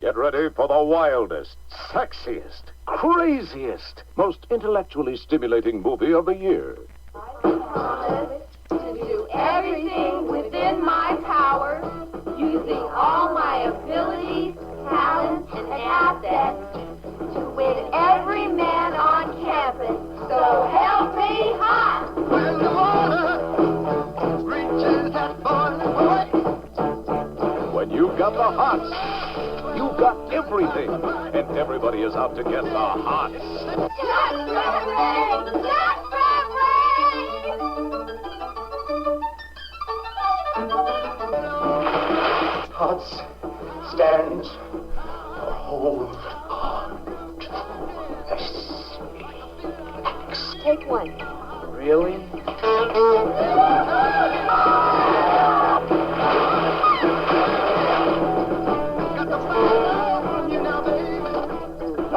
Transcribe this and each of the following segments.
Get ready for the wildest, sexiest, craziest, most intellectually stimulating movie of the year. I promise to do everything within my power, using all my abilities, talents, and assets to win every man on campus. So help me hot! When the water reaches that boiling point. When you've got the hots, you've got everything, and everybody is out to get the hots. Not February! Not February! H.O.T.S stands for hold on to S. Take one. Really?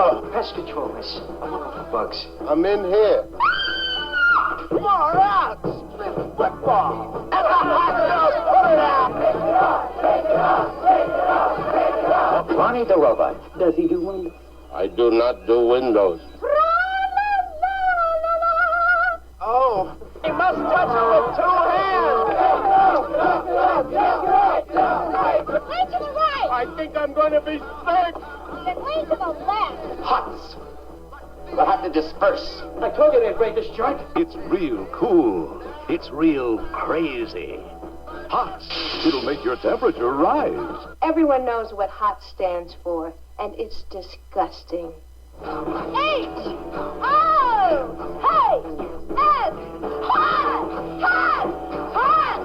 Oh, pest control, miss. I'm looking for bugs. I'm in here. Far out! Split football! Put it out! Ronnie the robot. Does he do windows? I do not do windows. Oh, he must touch it with 2 hands! Way to the right! I think I'm going to be sick! Then way to the left! H.O.T.S. We'll have to disperse. I told you they'd break this joint. It's real cool. It's real crazy. Hots. It'll make your temperature rise. Everyone knows what HOT stands for, and it's disgusting. H-O-H-S! Hot! Hot! Hot! Hot! Hot!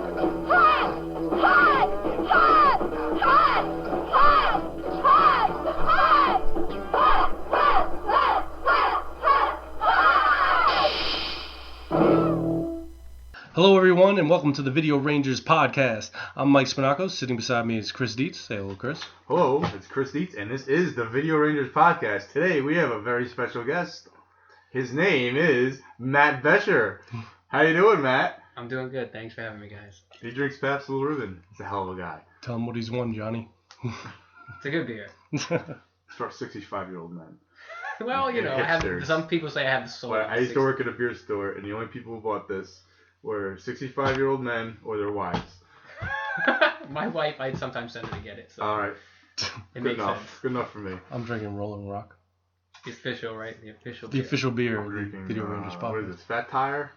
Hot! Hot! Hot! Hot! Hot! Hello, everyone, and welcome to the Video Rangers podcast. I'm Mike Spinacco. Sitting beside me is Chris Dietz. Say hello, Chris. Hello, it's Chris Dietz, and this is the Video Rangers podcast. Today we have a very special guest. His name is Matt Bescher. How you doing, Matt? I'm doing good. Thanks for having me, guys. He drinks Pabst Blue Ribbon. He's a hell of a guy. Tell him what he's won, Johnny. It's a good beer. It's for 65-year-old men. Well, you know, I have some people say I have the soul. Well, I used to work at a beer store, and the only people who bought this were 65-year-old men or their wives. My wife, I'd sometimes send her to get it. So all right. it Good makes enough. sense. Good enough for me. I'm drinking Rolling Rock. The official, right? The official The beer. official beer I'm of the drinking, Video Rangers podcast. what is this? Fat Tire?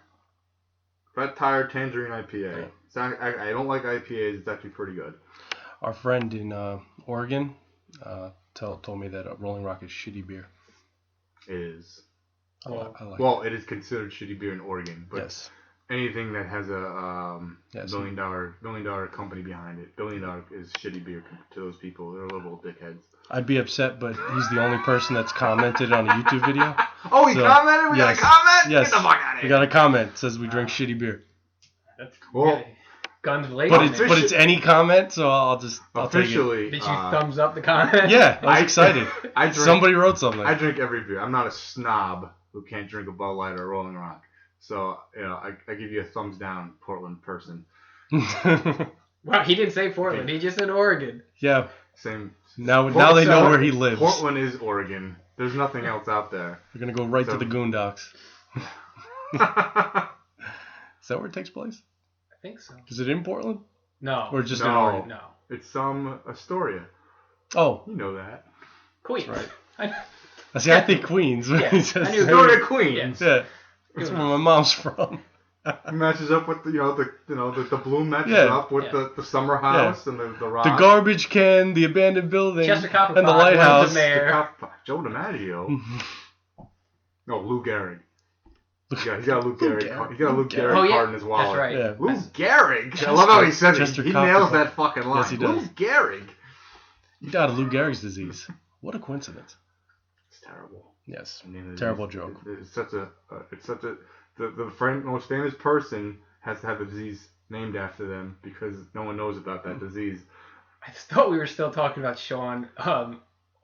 Fat Tire Tangerine IPA. It's not, I don't like IPAs. It's actually pretty good. Our friend in Oregon told me that Rolling Rock is shitty beer. It is. I like Well, it is considered shitty beer in Oregon, but yes. anything that has a billion dollar company behind it, $1 billion is shitty beer to those people. They're little dickheads. I'd be upset, but he's the only person that's commented on a YouTube video. Oh, he commented? We got a comment? Yes. Get the fuck out of here. We got a comment. It says we drink shitty beer. That's Well, good. Guns blazing. But it's any comment, so I'll take it. officially. Did you thumbs up the comment? Yeah, I was excited. Somebody wrote something. I drink every beer. I'm not a snob who can't drink a Bud Light or a Rolling Rock. So, you know, I give you a thumbs down, Portland person. Well, he didn't say Portland. He just said Oregon. Yeah. Same. Now they know where he lives. Portland is Oregon. There's nothing else out there. We're gonna go right to the Goondocks. Is that where it takes place? I think so. Is it in Portland? No. Or just in No. Oregon? No. It's Astoria. Oh, You know that. Queens. right. I I think Queens. Yeah, He says- I knew Astoria, Queens. Yeah, that's where my mom's from. It matches up with the bloom matches Yeah. up with the summer house and the rock. The garbage can, the abandoned building, Chester Copperpot and the was lighthouse. the mayor. Joe DiMaggio. No, Lou Gehrig. He's got a Lou Gehrig. He's got a Lou Gehrig Oh, yeah. card in his wallet. That's right. Yeah. Lou Gehrig. I love how he says it. Chester He nails Copperpot. that fucking line. Yes, he does. Lou Gehrig. He died of Lou Gehrig's disease. What a coincidence. It's terrible. Yes. I mean, Terrible joke. It's such a the most famous person has to have a disease named after them because no one knows about that disease. I thought we were still talking about Sean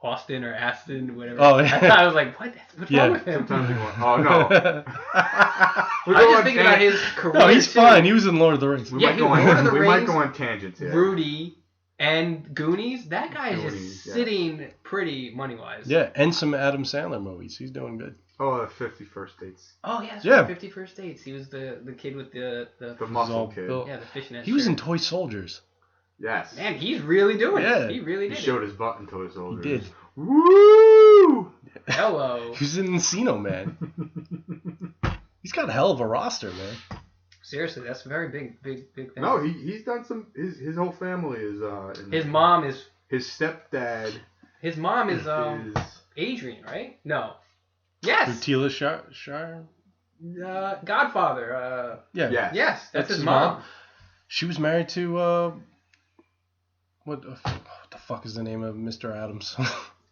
Austin or Aston, whatever. Oh, yeah. I was like, what's wrong with him? Sometimes you want, oh no. I was just thinking about his career. No, he's too. fine. He was in Lord of the Rings. We Yeah, might he go was Lord of the on. We might Rings, go on tangents here. Rudy, And Goonies, that guy is Goonies, just yes. sitting pretty money-wise. Yeah, and some Adam Sandler movies. He's doing good. Oh, the 50 First Dates. Oh, yeah, that's Yeah. right, 50 First Dates. He was the kid with the The muscle all kid. built. yeah, the fishnet He was shirt. in Toy Soldiers. Yes. Man, he's really doing Yeah. it. He really He did showed it. his butt in Toy He Soldiers. did. Woo! Hello. He was in Encino Man. He's got a hell of a roster, man. Seriously, that's a very big thing. No, he's done some. His whole family is. In His mom is His stepdad is is. Adrian, right? No. Yes. Rutila Shire? Godfather. Yeah. Yes. Yes, that's his mom. She was married to, what the fuck is the name of Mr. Adams?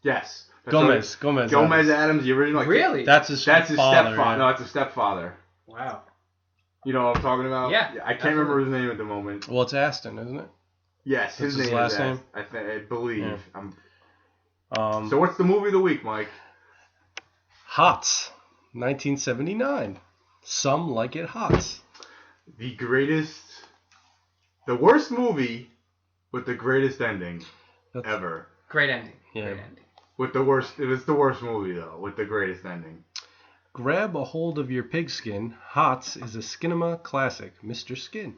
Yes. That's Gomez. right. Gomez Gomez Adams, the original. Really? That's his That's his father. stepfather. Yeah. No, that's his stepfather. Wow. You know what I'm talking about? Yeah, I can't remember his name at the moment. Well, it's Aston, isn't it? Yes, his That's his name last is name? I believe. Yeah. So what's the movie of the week, Mike? H.O.T.S, 1979. Some like it hot. The worst movie with the greatest ending ever. Great ending. Yeah. Great ending. It was the worst movie though, with the greatest ending. Grab a hold of your pigskin. H.O.T.S is a Skinema classic. Mr. Skin.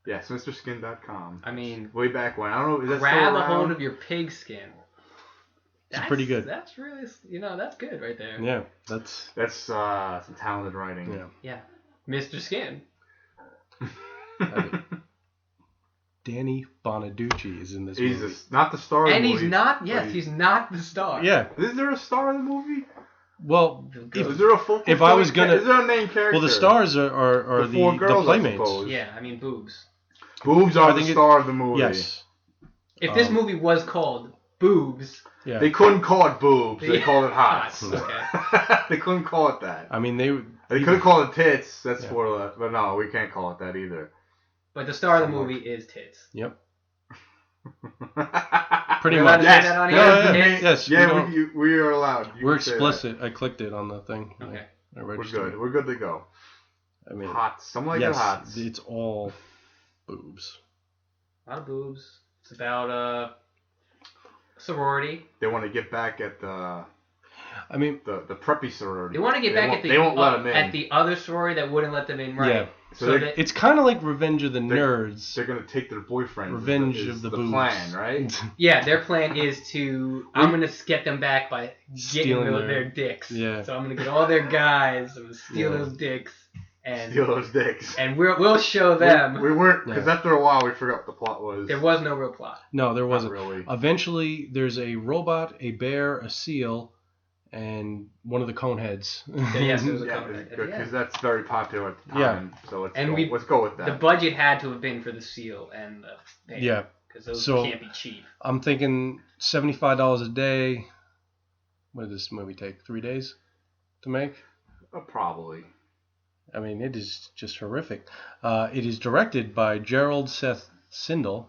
Yes, MrSkin.com. I mean, Way back when. I don't know. Is that grab still a around? hold of your pigskin. It's pretty good. That's really, that's good right there. Yeah, that's That's some talented writing. yeah. Yeah. Mr. Skin. Danny Bonaducci is in this He's movie. not the star of the And movie. he's not, but yes, he's not the star. Yeah. Is there a star in the movie? Well, Is there a full? if I was gonna- is there a main character? well, the stars are The four the girls, I playmates. suppose. Yeah, I mean, boobs. Boobs I are the think star of the movie. Yes. If this movie was called Boobs, Yeah. They couldn't call it boobs. They Yeah. called it Hots. Okay. They couldn't call it that. I mean, They could have called it tits. That's Yeah. for but no, we can't call it that either. but the star of the movie is tits. Yep. Pretty You're allowed to say Yes. that on Yeah, here? yeah, Tits? yes. Yeah, we we are allowed. You we're can say that. explicit. I clicked it on the thing. Okay. I We're registered good. We're good to go. it. I mean, Hots. Something like yes, the Hots. it's all boobs. A lot of boobs. It's about sorority. They want to get back at the I mean, preppy sorority. They want to get back at the They won't let them in. at the other sorority that wouldn't let them in, right? yeah. So that It's kind of like Revenge of the They're- Nerds. They're gonna take their boyfriends. Revenge is of the the boobs. plan, right? yeah, their plan is to I'm gonna get them back by getting Stealing their their- dicks. Yeah. So I'm gonna get all their guys. I'm gonna steal Yeah. those dicks and Steal those dicks. and we'll show them. We weren't because Yeah. after a while we forgot what the plot was. There was no real plot. No, there Not wasn't. really. Eventually, there's a robot, a bear, a seal, and one of the Coneheads. Yes, it was a Yeah, comment. because that's very popular at the Yeah. time. So And let's go with that. The budget had to have been for the seal and the bear. Yeah. Because those So- can't be cheap. I'm thinking $75 a day. What did this movie take? 3 days to make? Probably. I mean, it is just horrific. It is directed by Gerald Seth Sindel,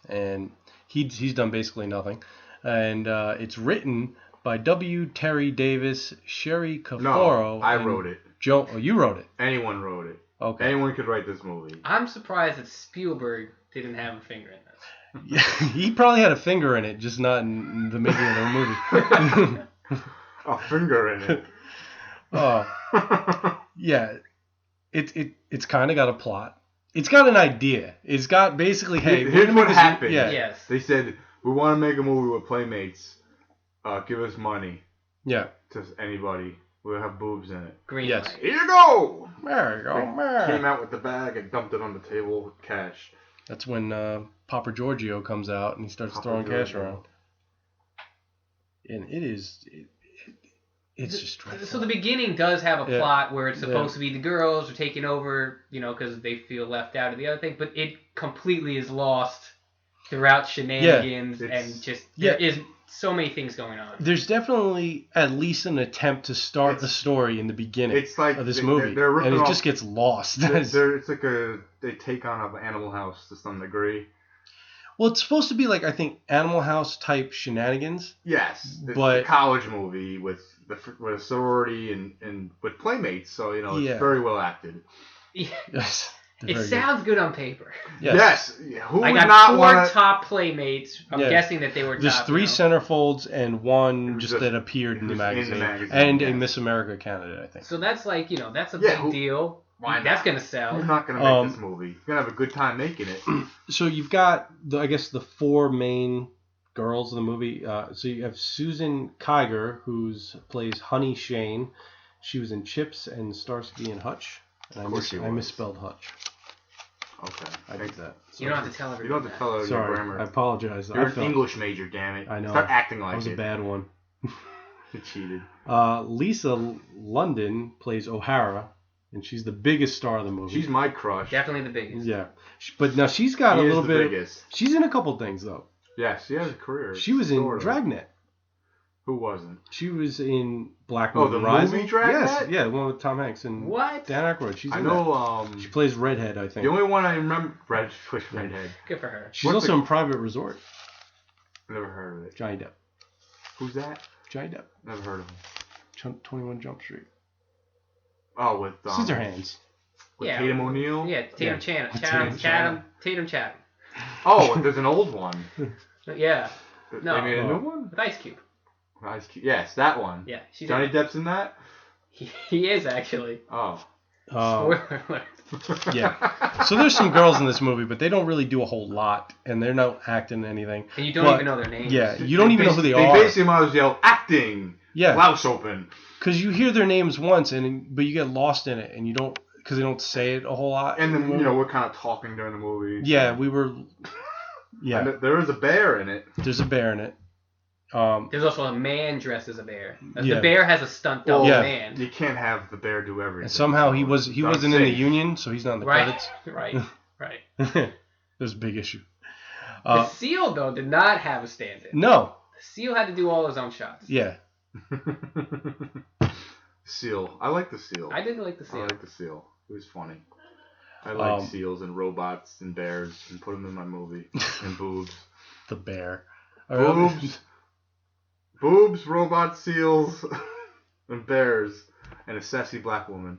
and he's done basically nothing. And it's written by W. Terry Davis, Sherry Cafaro. No, I and wrote it. Joe, oh, you wrote it. Anyone wrote it. Okay. Anyone could write this movie. I'm surprised that Spielberg didn't have a finger in this. He probably had a finger in it, just not in the making of the movie. A finger in it. Oh, yeah. It's kind of got a plot. It's got an idea. It's got basically, hey, we're Here's gonna make what this- happened. Yeah. Yes. They said, we want to make a movie with playmates. Give us money. Yeah. To anybody. We'll have boobs in it. Green Yes. light. Here you go! There you go, Came man. out with the bag and dumped it on the table with cash. That's when Papa Giorgio comes out and he starts Papa throwing cash Giorgio. around. And it's just dreadful. So the beginning does have a Yeah. plot where it's supposed Yeah. to be the girls are taking over, because they feel left out of the other thing, but it completely is lost throughout shenanigans Yeah. and just Yeah. there is so many things going on. There's definitely at least an attempt to start the story in the beginning It's like of this they're movie, ripping and it off- just gets lost. It's like they take on Animal House to some degree. Well, it's supposed to be like, I think, Animal House type shenanigans. Yes, it's But- a college movie with a sorority and with playmates, so it's Yeah. very well acted. Yes. It sounds good on paper. Yes. Who would I got not 4 want top playmates. I'm guessing that they were There's top. 3 now. centerfolds and one just just- that appeared in the magazine. magazine, And a yes. Miss America candidate, I think. So that's like, that's a Yeah, big deal. why That's not? going to sell. Who's not going to make this movie? He's going to have a good time making it. So you've got, I guess, the 4 main girls in the movie. So you have Susan Kiger, who plays Honey Shane. She was in Chips and Starsky and Hutch. And I misspelled Hutch. Okay. I did that. You don't have to tell You everyone. don't have to tell her your Sorry, grammar. I apologize. You're an English major, damn it. I know. Start acting like I was it. a bad one. You cheated. Lisa London plays O'Hara, and she's the biggest star of the movie. She's my crush. Definitely the biggest. Yeah, but now she's got She a is little the bit. biggest. She's in a couple things though. Yeah, she has a career. She was in sort of. Dragnet. Who wasn't? She was in Black Oh, Moon the Rising. movie Dragnet? Yes, yeah, the one with Tom Hanks and What? Dan Aykroyd. She's I in know. that. She plays Redhead, I think. The only one I remember, Redhead. Good for her. She's What's also the- in Private Resort. Never heard of it. Johnny Depp. Who's that? Johnny Depp. Never heard of him. 21 Jump Street. Oh, with Scissorhands. With Yeah. Tatum O'Neal. Yeah, Tatum Tatum Chatham. Oh, there's an old one. Yeah. No. They made a new one. With Ice Cube. Ice Cube. Yes, that one. Yeah. She's Johnny in it. Depp's in that. He is actually. Oh. Spoiler alert. Yeah. So there's some girls in this movie, but they don't really do a whole lot, and they're not acting anything. And you don't But- even know their names. Yeah, you don't even know who they They are. basically might as well yell acting. Yeah, Blouse open. because you hear their names once, but you get lost in it, and you don't, because they don't say it a whole lot. And then we're kind of talking during the movie. Yeah, we were. Yeah, And there is a bear in it. there's a bear in it. There's also a man dressed as a bear. Yeah. The bear has a stunt double Yeah. man. You can't have the bear do everything. And somehow he wasn't in the unsafe. union, so he's not in the Right. credits. Right. There's a big issue. The seal though did not have a stand-in. No. The seal had to do all his own shots. Yeah. Seal. I like the seal. I didn't like the I seal. like the seal. It was funny. I like seals and robots and bears and put them in my movie. And boobs. The bear. Boobs. Boobs, robots, seals, and bears. And a sassy black woman.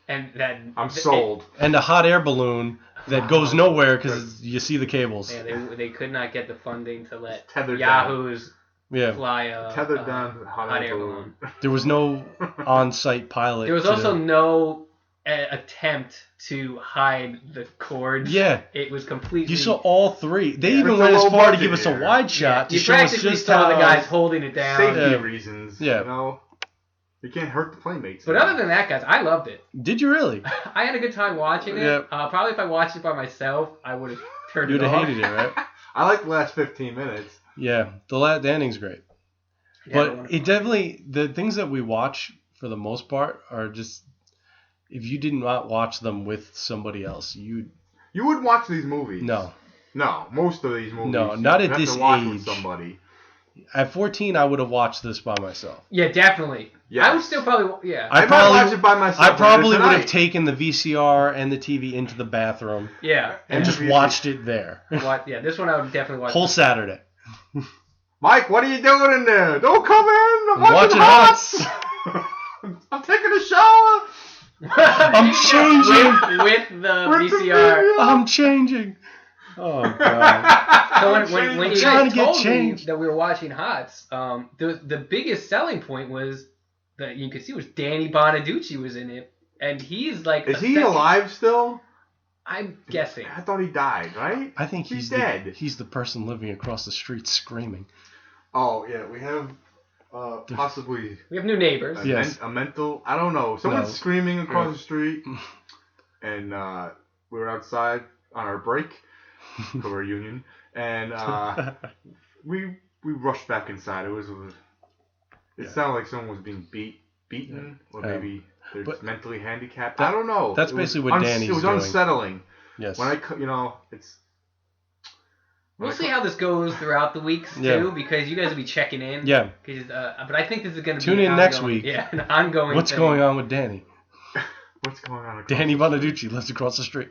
And then I'm sold. And a hot air balloon that goes nowhere because you see the cables. Yeah, they could not get the funding to let Tethered Yahoos Yeah. fly a Tethered down to the hot air balloon. There was no on-site pilot. There was also no attempt to hide the cords. Yeah. It was completely. You saw all 3. They even It's a went as low far to budget give us a here. wide shot to You show us practically just saw how the guys holding it down. Safety Yeah. reasons. Yeah. You know? You can't hurt the playmates. But other than that, guys, I loved it. Did you really? I had a good time watching it. Yeah. Probably if I watched it by myself, I would have turned You'd it have off. hated it, right? I like the last 15 minutes. Yeah. The ending's great. But it definitely, the things that we watch for the most part are just, if you did not watch them with somebody else, You would watch these movies. no. No, most of these movies. No, not you at have this to watch age. With somebody. At 14, I would have watched this by myself. Yeah, definitely. Yes. I would still probably. Yeah. I might watch it by myself. I probably later would have tonight. taken the VCR and the TV into the bathroom Yeah. and just the watched it there. Yeah, this one I would definitely watch. Whole Saturday. Mike, what are you doing in there? Don't come in. I'm watching Watching H.O.T.S. I'm taking a shower. I'm changing. with the VCR. I'm changing. Oh, God. So when you Trying guys to get told me changed. that we were watching H.O.T.S, the biggest selling point was that you could see was Danny Bonaducci was in it, and he's like. Is he alive still? I'm guessing. I thought he died, right? I think He's he's dead. He's the person living across the street screaming. Oh, yeah, we have possibly We have new neighbors. Yes. a mental, I don't know, someone's No. screaming across the street, and we were outside on our break for a union, and we rushed back inside. It sounded like someone was being beaten, or maybe they're But mentally handicapped. I don't know. That's It was basically what Danny's It was doing. unsettling. Yes. When it's. We'll see how this goes throughout the weeks too, Yeah. because you guys will be checking in. Yeah. But I think this is going to be Tune in next week. Yeah, an ongoing. What's thing. going on with Danny? What's going on? Danny Bonaducci lives across the street.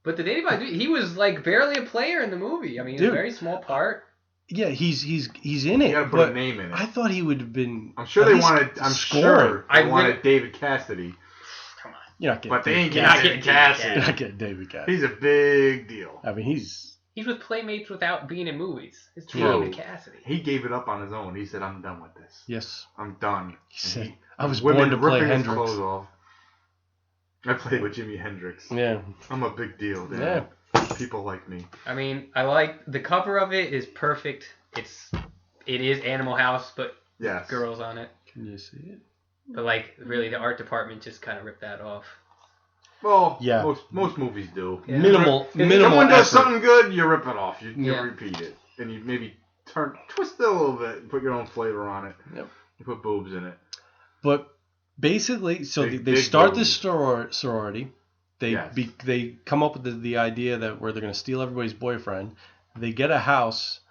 But the Danny Bonaducci, he was like barely a player in the movie. I mean, he was a very small part. Yeah, he's in it. You gotta put but a name in it. I thought he would have been. I'm sure at they least wanted. I'm scoring. sure they wanted David Cassidy. Come on. You're not getting. But they ain't You're not getting getting David You're Cassidy. not getting David Cassidy. He's a big deal. I mean, he's with Playmates without being in movies. It's True. David Cassidy. He gave it up on his own. He said, "I'm done with this. yes. I'm done." He said, And "I was women born to play ripping his Hendrix." clothes off. I played with Jimi Hendrix. Yeah. I'm a big deal. Damn. Yeah. People like me. I mean, I like the cover of it is perfect. It is Animal House, but Yes. girls on it. Can you see it? But like, really, the art department just kind of ripped that off. Well, Yeah. most movies do. Yeah. Minimal Someone does effort. something good, you rip it off. You Yeah. repeat it, and you maybe twist it a little bit, and put your own flavor on it. Yep. You put boobs in it. But basically, so Big- they big start boobs. this sorority. They Yes. they come up with the idea that where they're going to steal everybody's boyfriend. They get a house.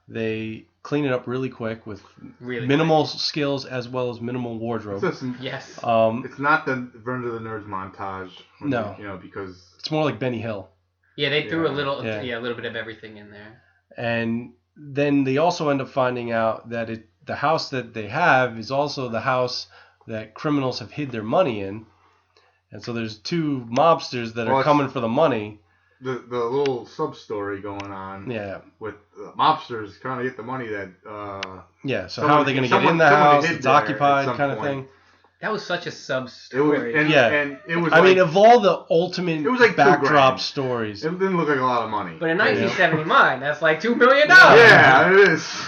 They clean it up really quick with Really minimal skills as well as minimal wardrobe. It's, just, Yes. it's not the Run to the Nerds montage. when No. they- because It's more like Benny Hill. Yeah, they threw a Yeah. little, Yeah. a little bit of everything in there. And then they also end up finding out that the house that they have is also the house that criminals have hid their money in. And so there's two mobsters that Well, are it's- coming for the money. the little sub story going on Yeah. with mobsters trying to get the money that. Yeah, so Someone- how are they going to get in someone- the someone house? hid It's there at occupied some kind of point. thing. That was such a sub It was, story. and, Yeah. and it was. I mean, like, of all the ultimate It was like backdrop $2,000. stories. it didn't look like a lot of money. But in Yeah. 1979, that's like $2 million. Yeah, it is.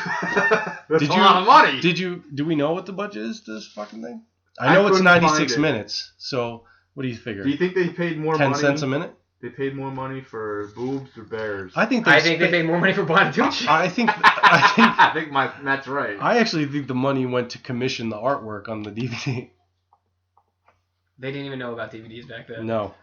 That's Did a you- lot of money. Do we know what the budget is to this fucking thing? I I know it's couldn't 96 find it. minutes. So what do you figure? Do you think they paid more 10 money? cents a minute? They paid more money for boobs or bears? I think I think they paid more money for Bonaducci. I think I think Matt's right. I actually think the money went to commission the artwork on the DVD. They didn't even know about DVDs back then. No.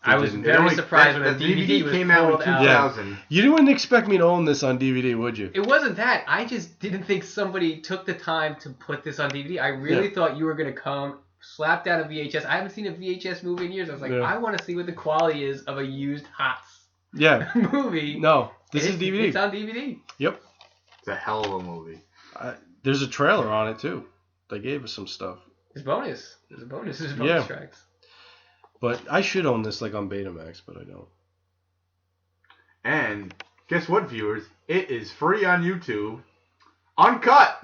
I they was didn't. very surprised when the a DVD was came out in pulled out. 2000. You wouldn't expect me to own this on DVD, would you? It wasn't that. I just didn't think somebody took the time to put this on DVD. I really thought you were going to come, slap down a VHS. I haven't seen a VHS movie in years. I was like, Yeah. I want to see what the quality is of a used HOTS Yeah. movie. No. This is It's- DVD. It's on DVD. Yep. It's a hell of a movie. There's a trailer on it, too. They gave us some stuff. It's bonus. There's a bonus. There's Yeah. bonus tracks. But I should own this like on Betamax, but I don't. And guess what, viewers? It is free on YouTube. Uncut!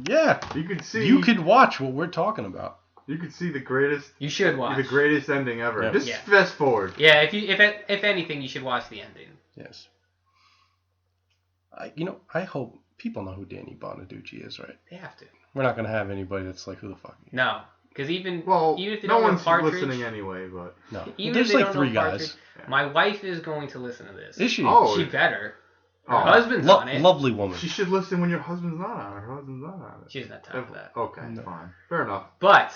Yeah. You can see You could watch what we're talking about. you could see the greatest You should watch. the greatest ending ever. Yeah. Just Yeah. fast forward. Yeah, if anything, you should watch the ending. Yes. I hope people know who Danny Bonaducci is, right? They have to. We're not going to have anybody that's like, who the fuck? No, because even Well, if they no don't know one's Partridge, listening anyway, but No. even There's if they like don't know 3 Partridge, guys. my wife is going to listen to this. Is she? Oh. She better. Her Oh. husband's on it. Lovely woman. she should listen when your husband's not on it. Her husband's not on it. She doesn't have time for that. Okay, No. fine. Fair enough. But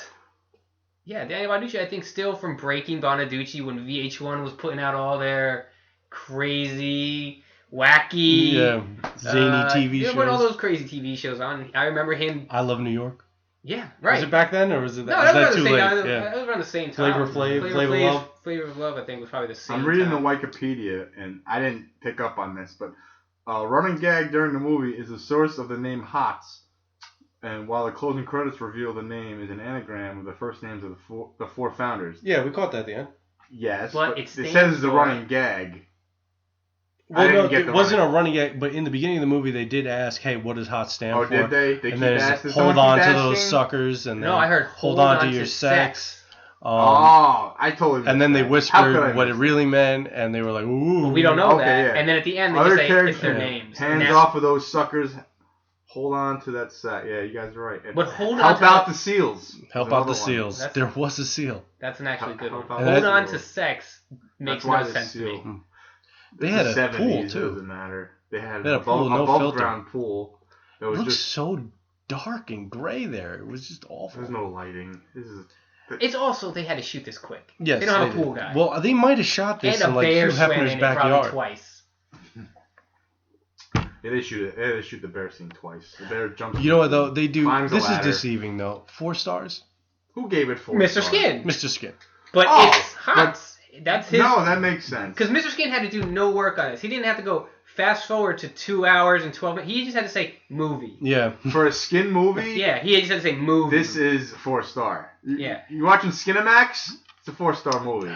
yeah, Danny Bonaducci, I think, still from Breaking Bonaducci when VH1 was putting out all their crazy, wacky, Yeah. Zany TV yeah, shows. when all those crazy TV shows on. I remember him. I Love New York. Yeah, right. Was it back then, or was it No, was that was that around too the same late? time. Yeah. That was around the same time. Flavor Flav, Flavor Flav, Love. Flavor of Love, I think, was probably the same I'm reading time. the Wikipedia, and I didn't pick up on this, but running gag during the movie is the source of the name HOTS. And while the closing credits reveal the name is an anagram of the first names of the four founders. Yeah, we caught that at the end. Yes, But but it it stands says it's a for- running gag. Well, didn't no, get it the wasn't running- a running gag, but in the beginning of the movie, they did ask, "Hey, what does HOT stand Oh, for?" did they? They and keep there's asking. hold Someone on keep to those asking? suckers, and No, then I heard hold on to your sex. Oh, I totally. And then they missed that. How could I whispered what it miss really meant, and they were like, "Ooh." But we don't know Okay, that. yeah. And then at the end, they Other just say characters- it's their yeah. names. Hands And that's- off of those suckers. Hold on to that sack. Yeah, you guys are right. And But hold on help to out that- the seals. Help There's out the another one. seals. That's- There was a seal. That's an actually good one. How Hold about on the to seal? sex makes That's why no the sense to seal. me. They It's had the a pool 70s, It too. doesn't matter. They had They had a pool, no above filter. ground pool. It It was looks just so dark and gray there. It was just awful. there's no lighting. This is It's also, they had to shoot this quick. Yes, They don't have a did. pool guy. Well, they might have shot this and in a like bear Hugh swam Hefner's in it probably backyard. twice. yeah, they had to shoot the bear scene twice. The bear jumps. You know what though? They do. climbs a This is ladder. deceiving though. 4 stars, Who gave it 4 Mr. stars? Skin. Mr. Skin. But Oh, it's hot. That's his. No, that makes sense. Because Mr. Skin had to do no work on this. He didn't have to go fast forward to 2 hours and 12 minutes. He just had to say movie. Yeah. For a Skin movie, Yeah, he just had to say movie. this is 4 star. Yeah. You watching Skinamax? It's a 4-star movie.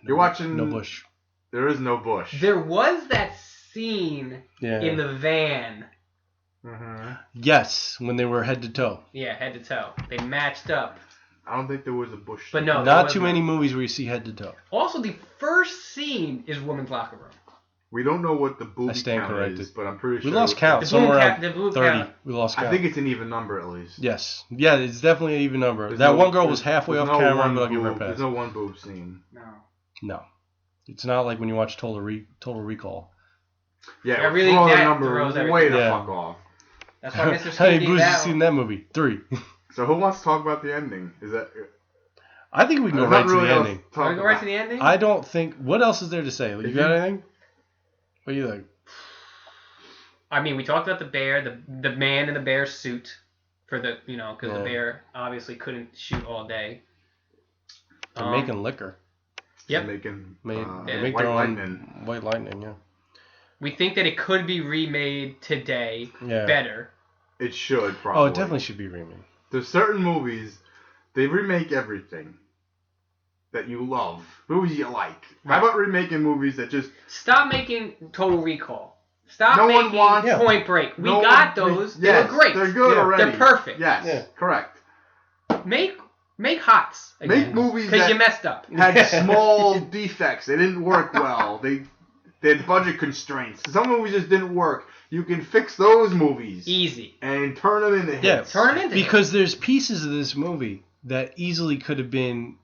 You're watching... No Bush. There is no Bush. There was that scene Yeah. in the van. Mm-hmm. Yes, when they were head to toe. Yeah, head to toe. They matched up. I don't think there was a Bush. But no, there Not too wasn't. many movies where you see head to toe. Also, the first scene is woman's locker room. We don't know what the booby I stand count corrected. is, but I'm pretty We sure... lost count. The Somewhere boom around count- the boom 30. count. We lost count. I think it's an even number at least. Yes. Yeah, it's definitely an even number. There's That no- one girl was there's- halfway there's off no camera, one but I'll give her a boob- pass. There's no one boob scene. No. No. It's not like when you watch Total Recall. Yeah, Yeah, really, throw the that number throws way everything. the Yeah. fuck off. That's why Mr. How Steve many gave Bruce has that seen one. that movie? 3. So who wants to talk about the ending? Is that... I think we can go There's right not to really the else ending. to talk Wanna go right about. to the ending? I don't think... What else is there to say? You got anything? What do you think? I mean, we talked about the bear, the man in the bear suit for the, because the Yeah. bear obviously couldn't shoot all day. They're making liquor. Yep. Making They make White their own Lightning. White Lightning, yeah. We think that it could be remade today Yeah. better. It should, probably. Oh, it definitely should be remade. There's certain movies, they remake everything that you love. Movies you like. How about remaking movies that just... Stop making Total Recall. Stop No one making wants- Point Break. We No got one- those. Yes, They were great. They're good Yeah. already. They're perfect. Yes, Yeah. correct. Make HOTS again. Make movies Because that you messed up. had small defects. They didn't work well. They had budget constraints. Some movies just didn't work. You can fix those movies Easy. and turn them into hits. Yeah, Turn them into because there's pieces of this movie that easily could have been...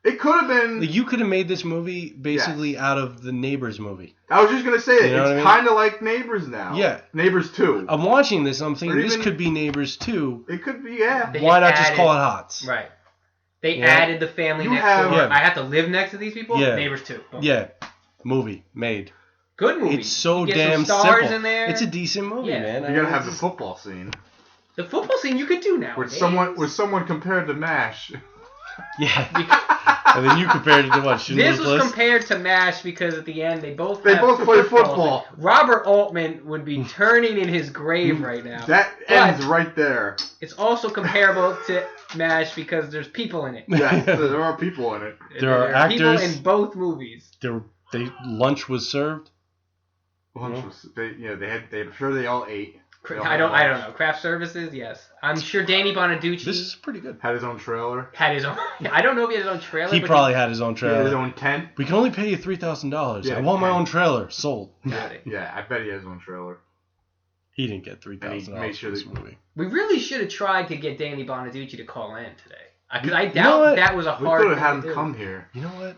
It could have been... Like, you could have made this movie basically out of the Neighbors movie. I was just going to say it. You know what I It's mean? kind of like Neighbors now. Yeah. Neighbors 2. I'm watching this, I'm thinking Or this even- could be Neighbors 2. It could be, yeah. They Why not just added- call it HOTS? Right. They Yeah. added the family You next have- door. Yeah. I have to live next to these people. Yeah. Neighbors 2. Boom. Yeah. Movie. Made. Good movie. It's so You get damn some stars simple. in there. It's a decent movie, Yeah. man. You got to have the football scene. The football scene you could do now. With someone compared to MASH. Yeah. And then you compared it to what? Schindler's This was List? compared to MASH because at the end they both They have both play football. Robert Altman would be turning in his grave right now. That ends right there. It's also comparable to MASH because there's people in it. Yes, there are people in it. There are people actors. in both movies. Lunch was served. Lunch was, I'm sure they all ate. They all I had don't lunch. know. Craft services, yes. I'm sure Danny Bonaducci This is pretty good. Had his own trailer. had his own. I don't know if he had his own trailer. He but probably had his own He had his trailer. own tent. We can only pay you $3,000. Yeah, I want my okay. own trailer. Sold. Got it. Yeah, I bet he has his own trailer. He didn't get And he $3,000 made sure for this that- movie. We really should have tried to get Danny Bonaducci to call in today. Because I know doubt what? that was a We hard could have thing had to him do. come here. You know what?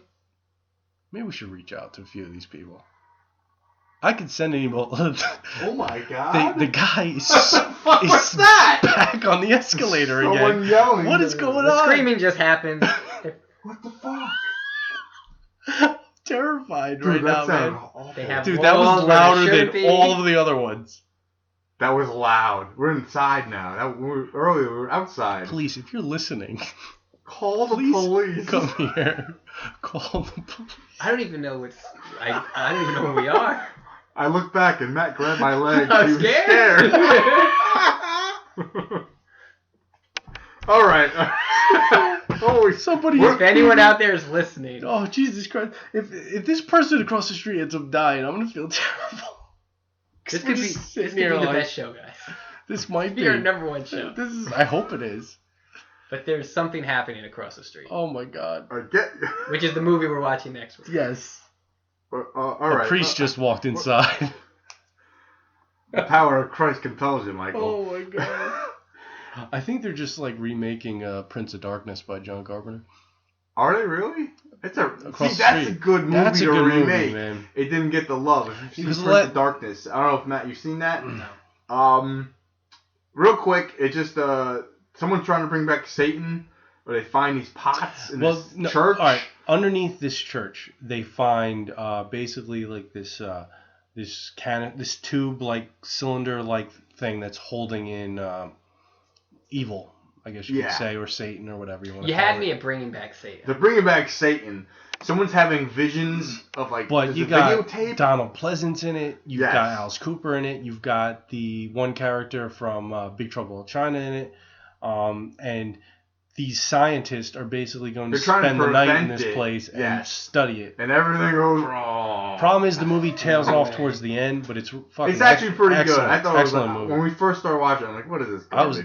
Maybe we should reach out to a few of these people. I could send an email. Oh my god. the guy is, What the fuck was is that? back on the escalator Someone again. yelling. What is going The on? screaming just happened. What the fuck? I'm terrified Dude, right that now, sounded man. awful. They have Dude, that walls was where there louder shouldn't than be. all of the other ones. That was loud. We're inside now. Earlier we were outside. Police, if you're listening, Call the please police. come here. Call the police. I don't even know what's. I don't even know where we are. I looked back and Matt grabbed my leg. I He was was scared. All right. Holy Somebody. If anyone out there is listening, Oh, Jesus Christ. If this person across the street ends up dying, I'm going to feel terrible. this could be the best show, guys. This might be. Be our number one show. This is. I hope it is. But there's something happening across the street, Oh my God. which is the movie we're watching next week. Yes. all A right. priest just walked inside. The power of Christ compels you, Michael. Oh my God. I think they're just like remaking Prince of Darkness by John Carpenter. Are they really? That's Across the that's a street. good movie That's a to good movie, remake. man. It didn't get the love. If He you've was seen Prince let- of Darkness, I don't know if Matt, you've seen that. No. Real quick, it just someone's trying to bring back Satan, or they find these pots in this church. All right, underneath this church, they find basically like this this tube like cylinder like thing that's holding in evil, I guess you could say, or Satan or whatever you want to You call had it. me at bringing back Satan. They're bringing back Satan. Someone's having visions of like. But there's you a got videotape. Donald Pleasance in it. You've Yes. got Alice Cooper in it. You've got the one character from Big Trouble in China in it. And these scientists are basically going to They're trying to spend the night in prevent this it. place and Yes. study it. And everything goes wrong. Problem is, the movie tails off towards the end, but it's fucking. It's actually pretty good. Excellent, I thought it was excellent like, movie. when we first started watching, I'm like, what is this garbage? But was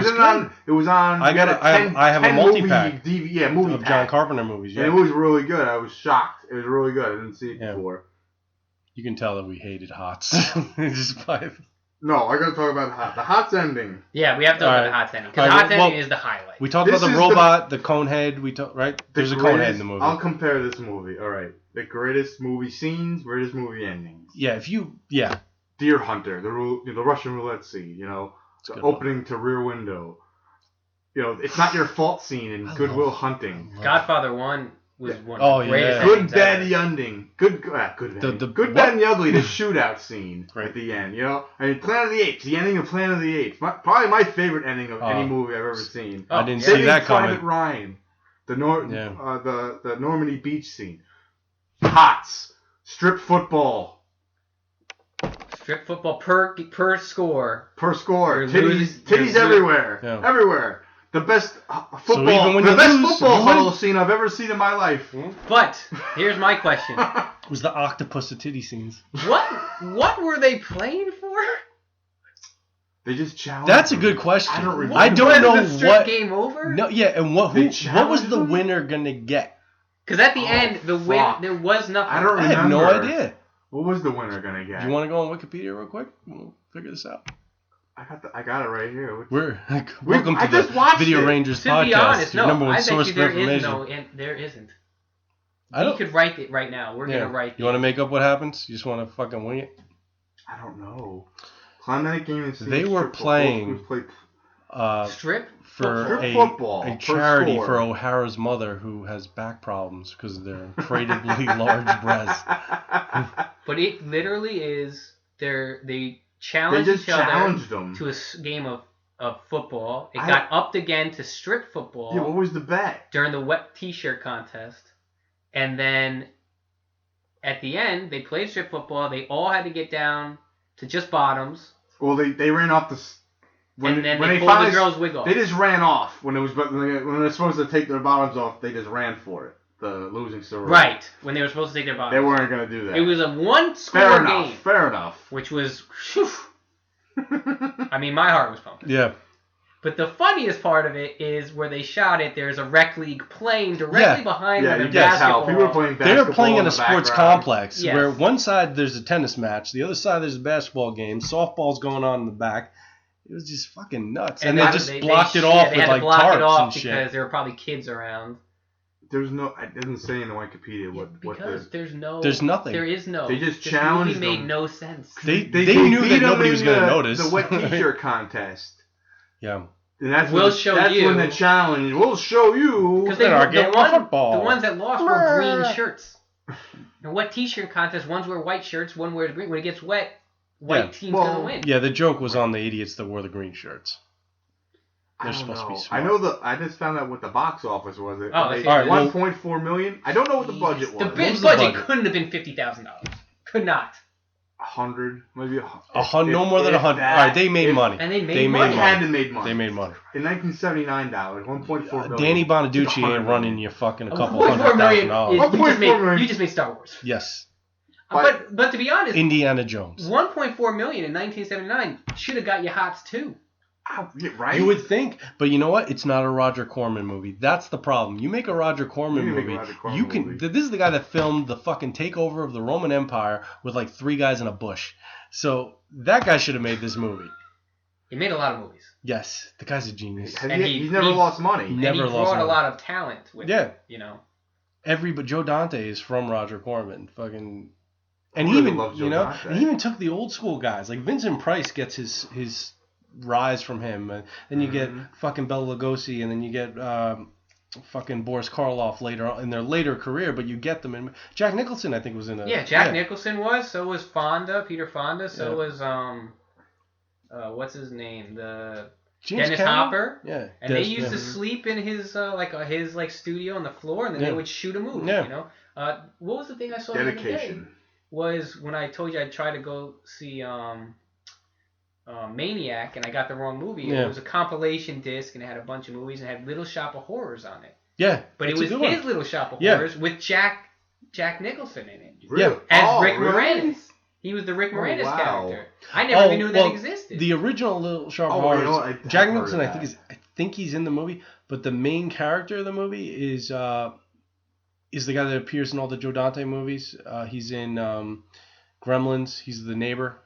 it's it good. on? It was on. I have a multi-pack movie of pack. John Carpenter movies. Yeah. And it was really good. I was shocked. It was really good. I didn't see it before. You can tell that we hated H.O.T.S. Just by. No, I gotta talk about the H.O.T.S ending. Yeah, we have to talk about the H.O.T.S ending. Because the H.O.T.S ending is the highlight. We talked about the robot, the cone head. Right? There's a cone head in the movie. I'll compare this movie. All right. The greatest movie scenes, greatest movie endings. Yeah, Deer Hunter, the Russian roulette scene, the opening to Rear Window. It's not your fault scene in Goodwill Hunting. Godfather 1 was one of the greatest Good, endings bad, ever. the ending. Good, bad, and the ugly. The shootout scene at the end. I mean, Planet of the Apes. The ending of Planet of the Apes. Probably my favorite ending of any movie I've ever seen. I didn't see that coming. Private Ryan. The Normandy Beach scene. H.O.T.S. Strip football. Strip football per score. Per score. You're Titties everywhere. Yeah. Everywhere. The best football. So even when the you best lose, football you win? huddle scene I've ever seen in my life. But here's my question: It was the octopus of titty scenes. What were they playing for? They just challenged. That's a good question. I don't remember. I don't know Was the strip game over? No, yeah, and what was the winner gonna get? Because at the end, there was nothing. I don't remember. I have no idea. What was the winner gonna get? Do you want to go on Wikipedia real quick? We'll figure this out. I got it right here. Welcome to the Video Rangers To podcast. be honest, your no, number one I source bet for you there is information. there isn't. I don't. We could write it right now. We're gonna write. You want to make up what happens? You just want to fucking wing it? I don't know. Climatic Game and They were playing strip for football, a charity for O'Hara's mother who has back problems because of their incredibly large breasts. But it literally is they challenged each other to a game of football. It got upped again to strip football. Yeah, what was the bet? During the wet t-shirt contest. And then at the end, they played strip football. They all had to get down to just bottoms. Well, they ran off and then they pulled the girls' wig off. They just ran off when they're supposed to take their bottoms off. They just ran for it. The losing sorority. Right, when they were supposed to take their bottoms. They weren't going to do that. It was a one-score game. Fair enough. Which was, whew. I mean, my heart was pumping. Yeah. But the funniest part of it is where they shot it. There's a rec league playing directly behind them in basketball. People were playing basketball. They were playing in a sports complex Yes. where one side there's a tennis match, the other side there's a basketball game, softball's going on in the back. It was just fucking nuts, and they just blocked it off with like tarps and shit. Because there were probably kids around. There's no. It doesn't say in the Wikipedia what there's no. There's nothing. There is no. They just challenged them. This movie made no sense. They knew that nobody was going to notice. The wet t-shirt contest. Yeah. And that's we'll show that's you. when the challenge. We'll show you. Because football. The ones that lost were green shirts. The wet t-shirt contest. Ones wear white shirts. One wears green. When it gets wet, white team's gonna win. Yeah, the joke was on the idiots that wore the green shirts. They're supposed to be smart. I know I just found out what the box office was. Oh, all right, 1.4 million. I don't know what the budget was. The big budget couldn't have been $50,000. Could not. 100, maybe no more than 100. All right, they made money. And they made money. They made money. They made money. In 1979 dollars, 1.4 million. Danny Bonaducci ain't running you fucking a couple $100,000. You just made Star Wars. Yes. But to be honest, Indiana Jones. 1.4 million in 1979 should have got you H.O.T.S too. Right? You would think, but you know what? It's not a Roger Corman movie. That's the problem. You make a Roger Corman movie, This is the guy that filmed the fucking takeover of the Roman Empire with like 3 guys in a bush. So that guy should have made this movie. He made a lot of movies. Yes, the guy's a genius. He's never lost money. And he brought a lot of talent with him, you know. But Joe Dante is from Roger Corman. Fucking. And he even took the old school guys. Like Vincent Price gets his rise from him. Then you get fucking Bela Lugosi, and then you get fucking Boris Karloff later on in their later career. But you get them in. Jack Nicholson, I think, was in a. Yeah, Jack Nicholson was. So was Peter Fonda. So was what's his name? Dennis Hopper. Yeah. And they used to sleep in his studio on the floor, and then they would shoot a movie. Yeah. You know. What was the thing I saw the other day? Was when I told you I'd try to go see Maniac, and I got the wrong movie. Yeah. It was a compilation disc, and it had a bunch of movies, and it had Little Shop of Horrors on it. Yeah, But it that's a was good one. his Little Shop of Yeah. Horrors with Jack Nicholson in it. Really? As Rick really? Moranis. He was the Rick Moranis wow. character. I never even knew that existed. The original Little Shop of Oh, Horrors, you know what? I Jack have Nicholson, heard I of think he's in the movie, but the main character of the movie is the guy that appears in all the Joe Dante movies. He's in Gremlins. He's the neighbor,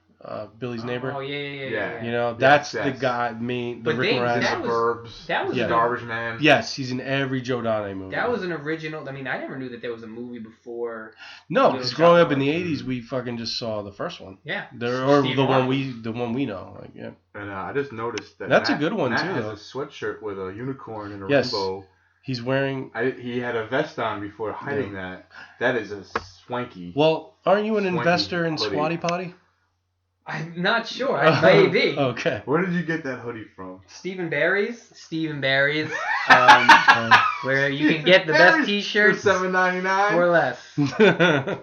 Billy's neighbor. Oh yeah. You know, Yes, that's yes. the guy, But Rick Moranis. that was- Burbs. that was Yeah. an- Garbage Man. Yes, he's in every Joe Dante movie. That was an original. I mean, I never knew that there was a movie before. No, Little because Shop growing of up in the Horrors. '80s, we fucking just saw the first one. Yeah. Or Steve the one Martin. we know. Like, yeah. And I just noticed that That's a Matt- good one, Matt too, has though. a sweatshirt with a unicorn and a Yes. rainbow. He's wearing. He had a vest on before hiding that. That is a swanky. Well, aren't you an Swanky investor in hoodie. Squatty Potty? I'm not sure. I may be. Okay. Where did you get that hoodie from? Stephen Barry's, where you can get the best For T-shirts $7.99. for less.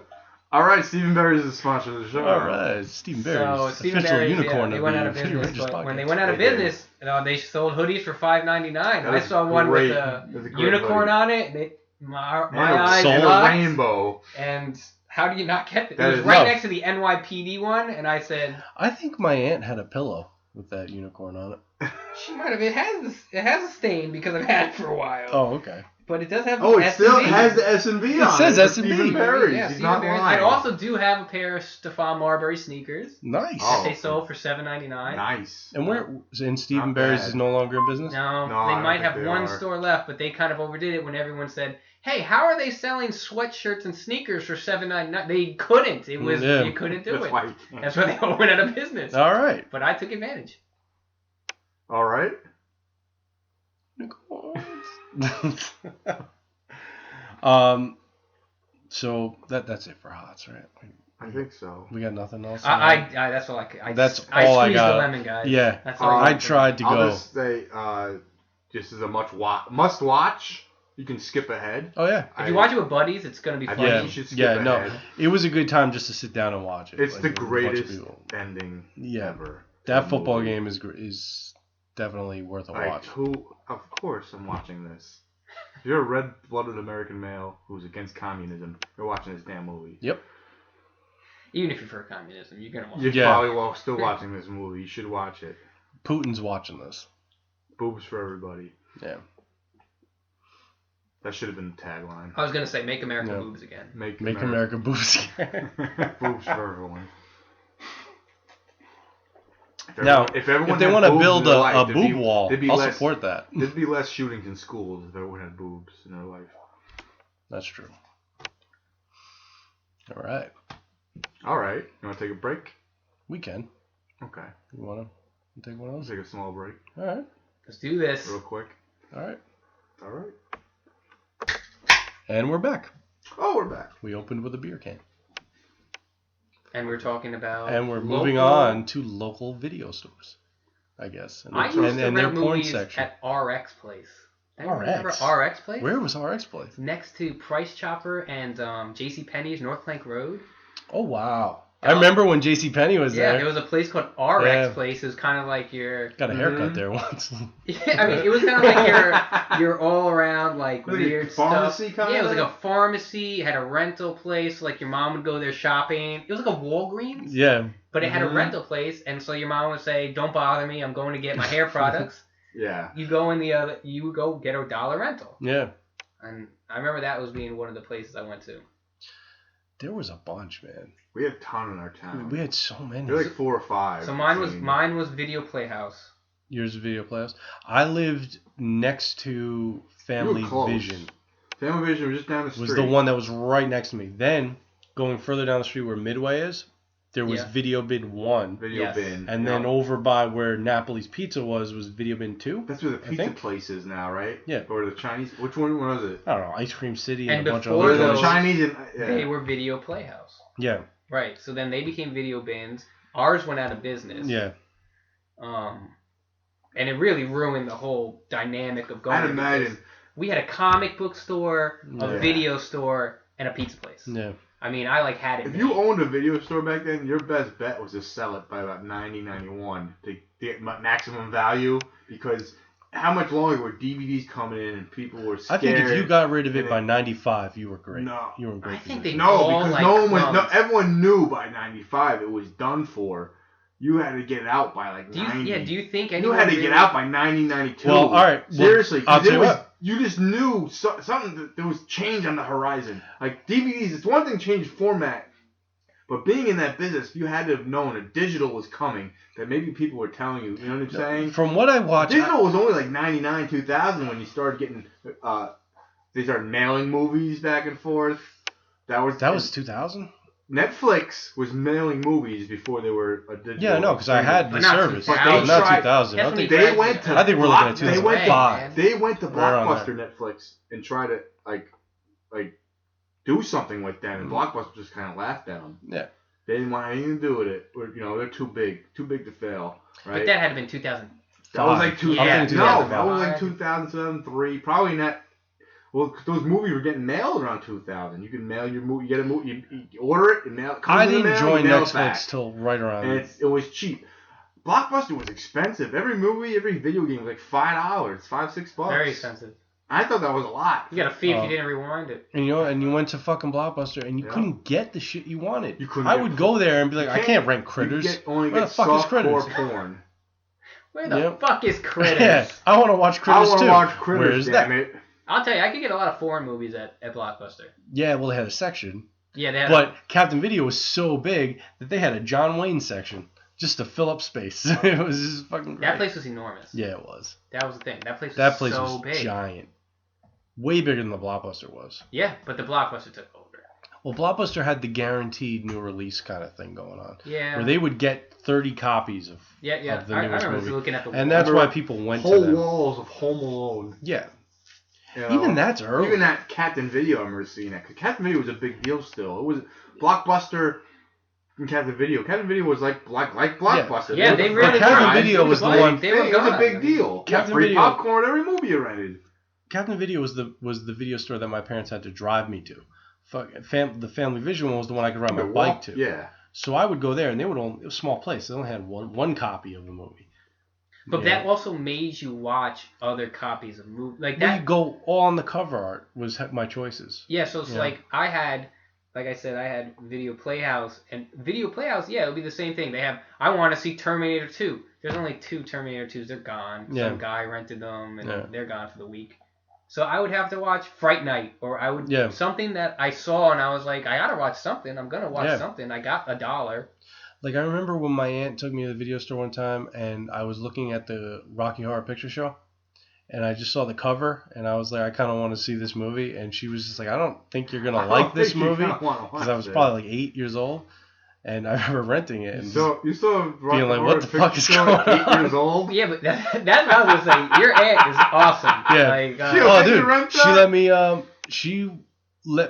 All right, Stephen Barry's the sponsor of the show. All right, Stephen Barry's So Stephen official Barry's, unicorn they of went the out of Video business. Rangers But when they podcast. went out of They did. business, they sold hoodies for $5.99. That I is saw one great. with That's a a great unicorn hoodie. on it. My And a eyes soul locked. rainbow. And how do you not get it? It That was is right love. next to the NYPD one, and I said, I think my aunt had a pillow with that unicorn on it. she might have. It has a stain because I've had it for a while. Oh, okay. But it does have. Oh, the it still S&B. has the S&B on it. says for S&B. Stephen Barry's. Yeah, He's Stephen not Barry's. lying. I also do have a pair of Stephon Marbury sneakers Nice. Oh. that they sold for $7.99. Nice. And where? And Stephen Not Barry's bad. is no longer in business. No, No, I they don't might think have they one are. store left, but they kind of overdid it when everyone said, "Hey, how are they selling sweatshirts and sneakers for $7.99?" They couldn't. It was Yeah. you couldn't do That's it. why you can't. That's why they went out of business. All right. But I took advantage. All right. So that's it for HOTS, right? I think so. We got nothing else. I that's all I could. That's I all I squeezed got. the lemon, guys. Yeah. That's all I got. tried to I'll go. just say, just as a must watch. You can skip ahead. Oh yeah. If you watch it with buddies, it's gonna be I funny. think you should skip Yeah. ahead. No, it was a good time just to sit down and watch it. It's like, the with a bunch of greatest people. ending Yeah. ever. That football movie. game is definitely worth a Like, watch. of course I'm watching this. If you're a red-blooded American male who's against communism, you're watching this damn movie. Yep. Even if you're for communism, you're gonna watch You're it. Yeah. probably still watching this movie. You should watch it. Putin's watching this. Boobs for everybody. Yeah. That should have been the tagline. I was gonna say, make America Yeah. boobs again. Make America boobs again. boobs for everyone. Now, if everyone if they had want to boobs build in their a life, boob wall, there'd be I'll less- support that. There'd be less shootings in schools if everyone had boobs in their life. That's true. All right. All right, you want to take a break? We can. Okay, You want to take one of let's those? take a small break, All right. Let's do this. real quick. All right. All right. And we're back. Oh, we're back. We opened with a beer can. And we're talking about. And we're moving local- on to local video stores, I guess. And, I used to and rent their porn movies section. at RX Place. Remember RX? RX Place? Where was RX Place? Next to Price Chopper and J.C. Penney's North Plank Road. Oh, wow. Yeah. I remember when JCPenney was Yeah, there. there was a place called RX Yeah. Place. It was kind of like your. Got a haircut there once. Yeah, I mean, it was kind of like your all around like Like a weird pharmacy stuff. kinda? Yeah, it was like a pharmacy. It had a rental place. Like your mom would go there shopping. It was like a Walgreens. Yeah. But it had a Mhm. rental place, and so your mom would say, "Don't bother me. I'm going to get my hair products." Yeah. You go in the other. You go get a $1 rental. Yeah. And I remember that was being one of the places I went to. There was a bunch, man. We had a ton in our town. We had so many. There were like 4 or 5. So I've seen. mine was Video Playhouse. Years of video players. I lived next to Family You were close. Vision. Family Vision was just down the street. Was the one that was right next to me. Then, going further down the street where Midway is, there was Yeah. Video Bin 1. Video Yes. bin. And then over by where Napoli's Pizza was Video Bin 2. That's where the pizza think. place is now, right? Yeah. Or the Chinese. Which one was it? I don't know, Ice Cream City and, And a bunch of before other The those- places. Chinese and yeah. They were Video Playhouse. Yeah, Right. So then they became Video Bins. Ours went out of business. yeah. And it really ruined the whole dynamic of going. I'd there because imagine. we had a comic book store, a Yeah. video store, and a pizza place. Yeah. I mean, I had it. If you owned a video store back then, your best bet was to sell it by about 90, 91 to get maximum value, because how much longer were DVDs coming in and people were scared? I think if you got rid of it by 95, you were great. No. You were in great I think position. they No, all because everyone knew by 95 it was done for. You had to get it out by 90. Do you think You had to get out by 90, 92. Well, all right. Well, Seriously, I'll tell you because what. you just knew something that there was change on the horizon. Like DVDs, it's one thing to change format, but being in that business, you had to have known a digital was coming. That maybe people were telling you. You know what I'm saying? From what I watched, digital was only 99, 2000 when you started getting. They started mailing movies back and forth. That was 2000. Netflix was mailing movies before they were a digital. Yeah, no, because I had the service. But Not 2000. I think they went to. I think we're looking at 2005. They went to Blockbuster Netflix and tried to do something with them, and Blockbuster just kind of laughed at them. Yeah. They didn't want anything to do with it. They're too big to fail. Right? But that had been 2000. That was like that was like 2005. 2003. Probably not. Well, those movies were getting mailed around 2000. You can mail your movie. You get a movie. You order it and mail it. I didn't join Netflix till right around. And it was cheap. Blockbuster was expensive. Every movie, every video game was like $5, $5-6. Very expensive. I thought that was a lot. You got a fee if you didn't rewind it. And you went to fucking Blockbuster and you couldn't get the shit you wanted. You couldn't. I would go there and be like, I can't rent Critters. Only Where get the fuck is Critters? porn. Where the fuck is Critters? Yeah, I want to watch Critters too. I want to watch Critters. Where is damn that? it. I'll tell you, I could get a lot of foreign movies at Blockbuster. Yeah, well, they had a section. Yeah, they had. But Captain Video was so big that they had a John Wayne section just to fill up space. It was just fucking great. That place was enormous. Yeah, it was. That was the thing. That place was so big. Giant. Way bigger than the Blockbuster was. Yeah, but the Blockbuster took over. Well, Blockbuster had the guaranteed new release kind of thing going on. Yeah. Where they would get 30 copies of the newest I remember movie. looking at the and that's why people went to them. them. Whole walls of Home Alone. Yeah. Even that's early. Even that Captain Video, I remember seeing that. Because Captain Video was a big deal still. It was Blockbuster and Captain Video. Captain Video was like Blockbuster. Yeah, they really Captain Video was the one. It was a big deal. Captain free Video, popcorn every movie you rented. Captain Video was the video store that my parents had to drive me to. The Family Vision one was the one I could ride my bike to. Yeah. So I would go there, and it was a small place. They only had one copy of the movie. But that also made you watch other copies of movies. Like that. You go all on the cover art was my choices. Yeah, so it's like I had Video Playhouse, and Video Playhouse, yeah, it'll be the same thing. They have, I want to see Terminator 2. There's only 2 Terminator 2s. They're gone. Yeah. Some guy rented them, and they're gone for the week. So I would have to watch Fright Night, or I would something that I saw, and I was like, I gotta watch something. I'm gonna watch something. I got $1. Like, I remember when my aunt took me to the video store one time, and I was looking at the Rocky Horror Picture Show, and I just saw the cover, and I was like, I kind of want to see this movie, and she was just like, I don't think you're going to like this movie, because I was probably like 8 years old, and I remember renting it, and you saw being like, what the fuck is going on? 8 years old? Yeah, but that's what I was going to say. Your aunt is awesome. Yeah. Dude, she let me,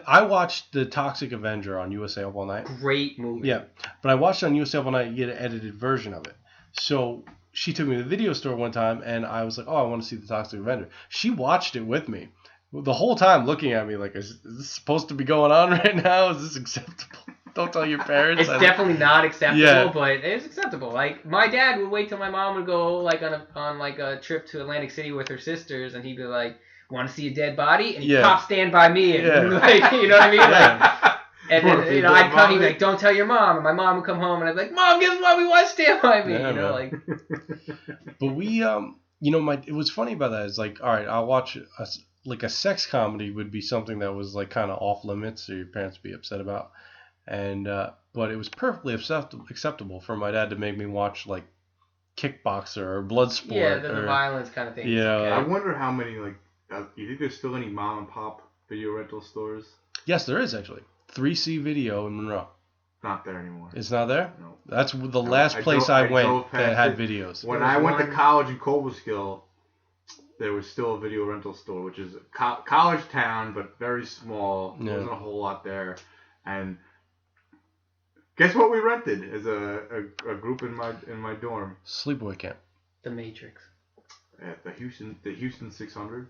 I watched The Toxic Avenger on USA Up All Night. Great movie. Yeah, but I watched it on USA Up All Night. You get an edited version of it. So she took me to the video store one time, and I was like, oh, I want to see The Toxic Avenger. She watched it with me. The whole time looking at me like, is this supposed to be going on right now? Is this acceptable? Don't tell your parents. It's definitely not acceptable, but it's acceptable. Like, my dad would wait till my mom would go like on a trip to Atlantic City with her sisters, and he'd be like, want to see a dead body? And he'd pop Stand By Me. And like, you know what I mean? Like, and then, I'd come, he'd be like, don't tell your mom. And my mom would come home, and I'd be like, Mom, guess what? We watched Stand By Me. Yeah, like. But we, it was funny about that is like, all right, I'll watch a sex comedy would be something that was like kind of off limits, or your parents would be upset about. And, but it was perfectly acceptable for my dad to make me watch like Kickboxer or Bloodsport. Yeah, the violence kind of thing. Yeah. Okay. I wonder how many, you think there's still any mom and pop video rental stores? Yes, there is actually. 3C Video in Monroe. Not there anymore. It's not there? No. That's the last place I went that had videos. When I went to college in Cobleskill, there was still a video rental store, which is a college town, but very small. There wasn't a whole lot there. And guess what we rented as a group in my dorm? Sleepaway Camp. The Matrix. At the Houston 600.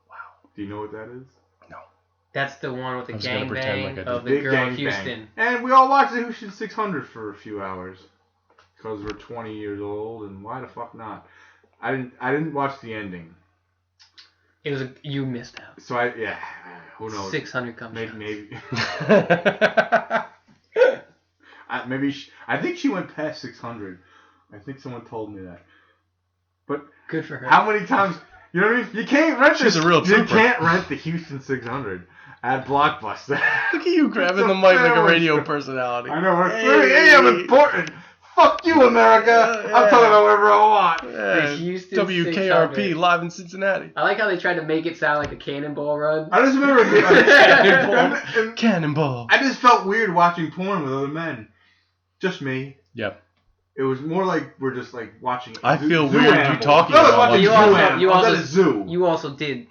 Wow. Do you know what that is? No. That's the one with the I'm just gonna pretend gangbang like I did. of the Big girl in gangbang. Houston. And we all watched the Houston 600 for a few hours because we're 20 years old, and why the fuck not? I didn't watch the ending. It was you missed out. So who knows? 600 comes. Maybe. I think she went past 600. I think someone told me that. But good for her. How many times? You know what I mean? You can't rent. She's a real trooper. You can't rent the Houston 600 at Blockbuster. Look at you grabbing the mic like a radio personality. I know. Hey, I'm important. Fuck you, America. Yeah. I'm talking about whatever I want. Yeah. Houston WKRP 600. live in Cincinnati. I like how they tried to make it sound like a cannonball run. I just remember Cannonball. Cannonball. I just felt weird watching porn with other men. Just me. Yep. It was more like we're just like watching. I feel zoo weird animals. you talking I was about watching you zoo also- animals. you I was also- at a zoo. You also did.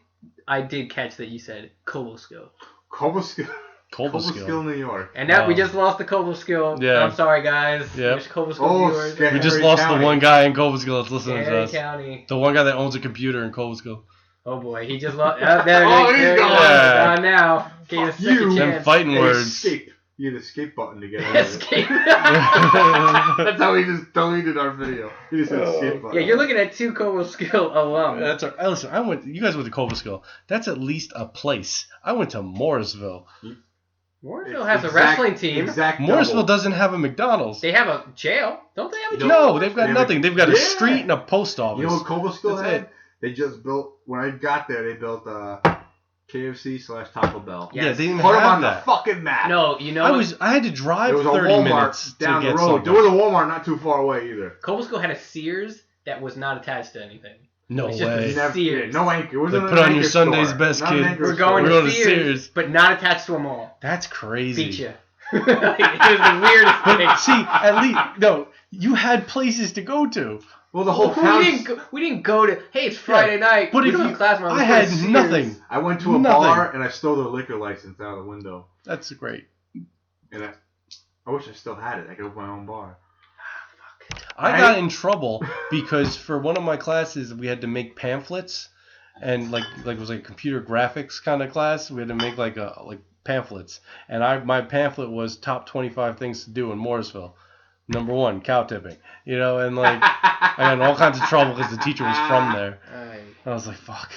I did catch that you said Koboskill. Koboskill, New York. And now we just lost the Koboskill. Yeah. I'm sorry, guys. Yep. There's Koboskill viewers. scary. We just Harry lost County. the one guy in Cobleskill that's listening to Harry us. County. The one guy that owns a computer in Cobleskill. Oh boy, he just lost. There Oh, he he's goes. gone. Gone now. Gave a Fuck second you. Them chance. fighting words. Escape. You had escape button to get out of it. Escape. That's how he just deleted our video. He just said escape button. Yeah, you're looking at two Koboskill alum. That's our, listen, you guys went to Cobleskill. That's at least a place. I went to Morrisville. Mooresville has a wrestling team. Exact Morrisville double. doesn't have a McDonald's. They have a jail. Don't they have a jail? No, they've got They have nothing. They've got a yeah. street and a post office. You know what Koboskill That's had? it. They just built, when I got there, they built KFC/Taco Bell. Yeah, they didn't Put them have on that. the fucking map. No, you know I had to drive There was a 30 Walmart minutes down to the get road. something. There was a Walmart not too far away either. Koboskill had a Sears that was not attached to anything. No It's just way. a Sears. No anchor. It wasn't They an put on anchor your Sunday's store. best, Not an kid. anchor We're going store. We're to going to Sears, Sears. but not attached to a mall. That's crazy. Beat you. It was the weirdest thing. But see, at least no, you had places to go to. Well, the whole we town. didn't go to. Hey, it's Friday night. But we if don't you, have class. I had nothing. I went to a Nothing. bar and I stole their liquor license out of the window. That's great. And I wish I still had it. I could open my own bar. I got in trouble because for one of my classes we had to make pamphlets, and like it was like a computer graphics kind of class. We had to make like pamphlets, and my pamphlet was top 25 things to do in Morrisville. Number 1, cow tipping. You know, and like I got in all kinds of trouble because the teacher was from there. I was like, fuck.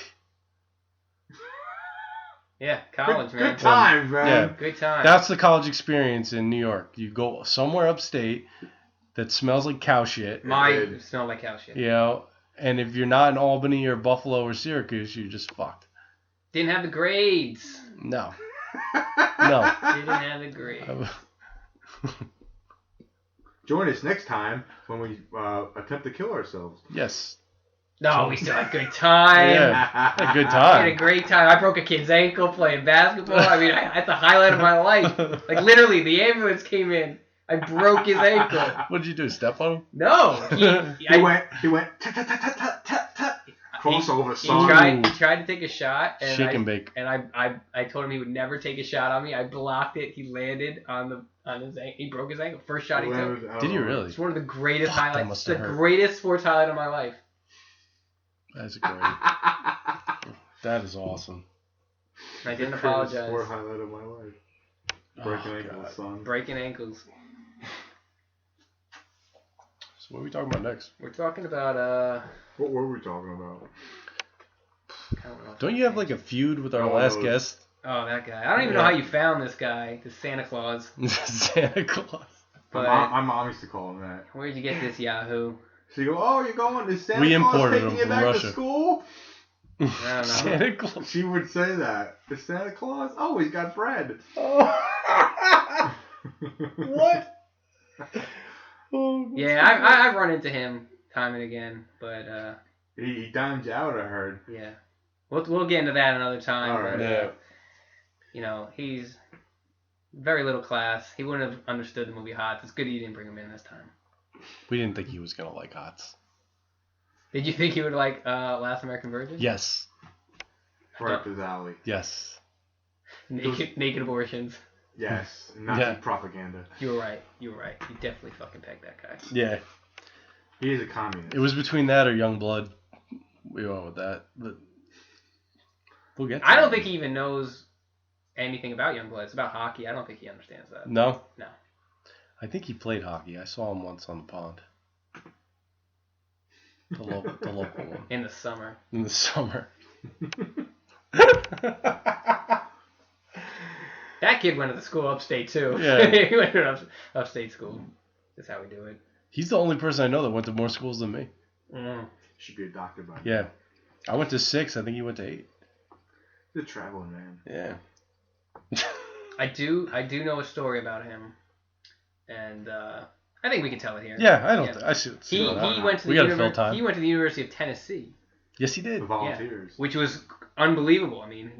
Yeah, college, man. Good times, man. Yeah. Good time. That's the college experience in New York. You go somewhere upstate that smells like cow shit. Mine smelled like cow shit. You know, and if you're not in Albany or Buffalo or Syracuse, you're just fucked. Didn't have the grades. No. No. Didn't have the grades. Join us next time when we attempt to kill ourselves. Yes. No, we still had a good time. Yeah. Had a good We time. had a great time. I broke a kid's ankle playing basketball. I mean, that's the highlight of my life. Like, literally, the ambulance came in. I broke his ankle. What did you do? Step on him? No. He went tut tut tut tut tut tut. Crossover He song. tried to take a shot. And Shake and bake. And I told him he would never take a shot on me. I blocked it. He landed on his ankle. He broke his ankle. First shot he took. Did you really? It's one of the greatest Fuck, that highlights. must The have hurt. greatest sports highlight of my life. That's great. That is awesome. I didn't Greatest apologize. sport highlight of my life. Breaking Oh, ankles, God. son. Breaking ankles. So what are we talking about next? We're talking about What were we talking about? I don't know. Don't you have like a feud with our Oh, last no. guest? Oh, that guy. I don't even know how you found this guy, this Santa Claus. Santa Claus. But My mom used to call him that. where'd you get this Yahoo? She go, oh, you're going to Santa We Claus imported taking him you from back Russia. to school? I don't know. Santa Claus. She would say that. The Santa Claus? Oh, he's got bread. What? Oh, Yeah, I've run into him time and again, but He dimed you out, I heard. yeah, we'll get into that another time. All right. But, Yeah. you know, he's very little class. He wouldn't have understood the movie H.O.T.S. It's good you didn't bring him in this time. We didn't think he was gonna like H.O.T.S. Did you think he would like Last American Virgin? Yes. Right up his alley. Yes. Naked abortions. Yes. Nazi Yeah. propaganda. You were right. You definitely fucking pegged that guy. Yeah. He is a communist. It was between that or Youngblood. We went with that. But we'll get to I don't that. think he even knows anything about Youngblood. It's about hockey. I don't think he understands that. No? No. I think he played hockey. I saw him once on the pond. The local one. In the summer. In the summer. That kid went to the school upstate, too. Yeah. He went to upstate school. That's how we do it. He's the only person I know that went to more schools than me. Mm. Should be a doctor by now. Yeah. I went to 6. I think he went to 8. He's a traveling man. Yeah. I do know a story about him, and I think we can tell it here. Yeah, I don't. I see. He went to the He went to the University of Tennessee. Yes, he did. The volunteers. Yeah, which was unbelievable. I mean,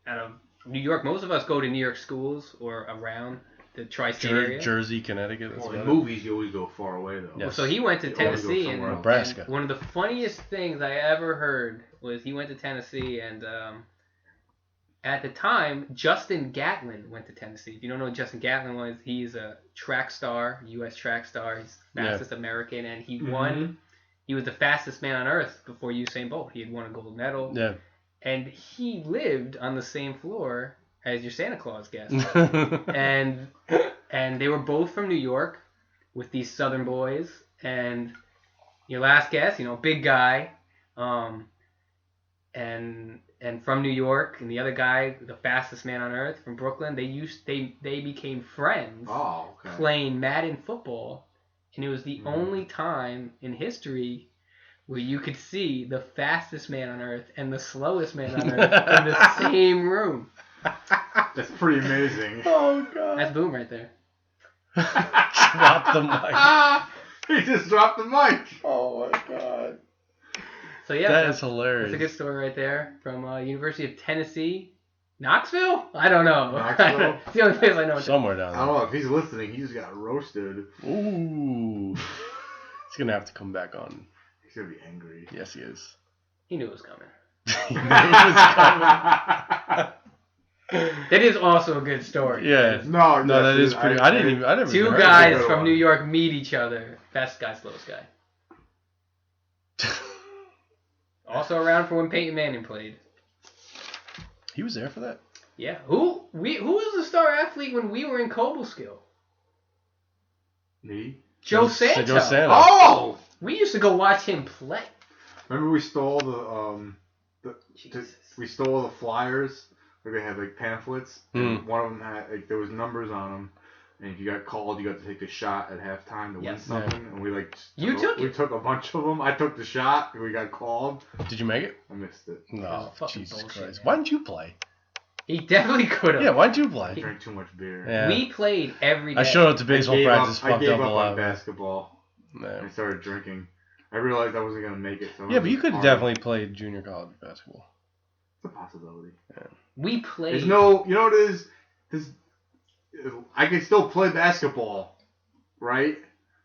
out of New York, most of us go to New York schools or around the tri-state area. Jersey, Connecticut. Well, in movies, you always go far away, though. Yes. So he went to Tennessee and Nebraska. And one of the funniest things I ever heard was he went to Tennessee and at the time, Justin Gatlin went to Tennessee. If you don't know what Justin Gatlin was, he's a track star, U.S. track star. He's the fastest American, and he won. He was the fastest man on earth before Usain Bolt. He had won a gold medal. Yeah. And he lived on the same floor as your Santa Claus guest. and they were both from New York with these Southern boys. And your last guest, big guy, and from New York, and the other guy, the fastest man on earth from Brooklyn, they became friends playing Madden football, and it was the only time in history where you could see the fastest man on earth and the slowest man on earth in the same room. That's pretty amazing. Oh god. That's Boom right there. Drop the mic. He just dropped the mic. Oh my god. So yeah, that is hilarious. That's a good story right there from University of Tennessee. Knoxville? I don't know. Knoxville? It's the only place I know. Somewhere down there. I don't know. If he's listening, he just got roasted. Ooh. He's going to have to come back on. He's going to be angry. Yes, he is. He knew it was coming. He knew it was coming. That is also a good story. Yeah. No, that is pretty. I never Two guys from New York meet each other. Fastest guy, slowest guy. Also around for when Peyton Manning played. He was there for that? Yeah. Who was the star athlete when we were in Cobleskill? Me? Joe Santo. Joe Santo. Oh! We used to go watch him play. Remember we stole we stole the flyers? Where they had pamphlets. And one of them had there was numbers on them. And if you got called, you got to take a shot at halftime to win something. Yeah. And we we took a bunch of them. I took the shot. And we got called. Did you make it? I missed it. No, Jesus bullshit, Christ! man. Why didn't you play? He definitely could have. Yeah, why didn't you play? I drank too much beer. Yeah. We played every day. I showed up to baseball practice. I gave up a lot. on basketball. Yeah. I started drinking. I realized I wasn't gonna make it. So yeah, but you could have definitely played junior college basketball. It's a possibility. Yeah. We played. There's no, you know what it is? I can still play basketball, right?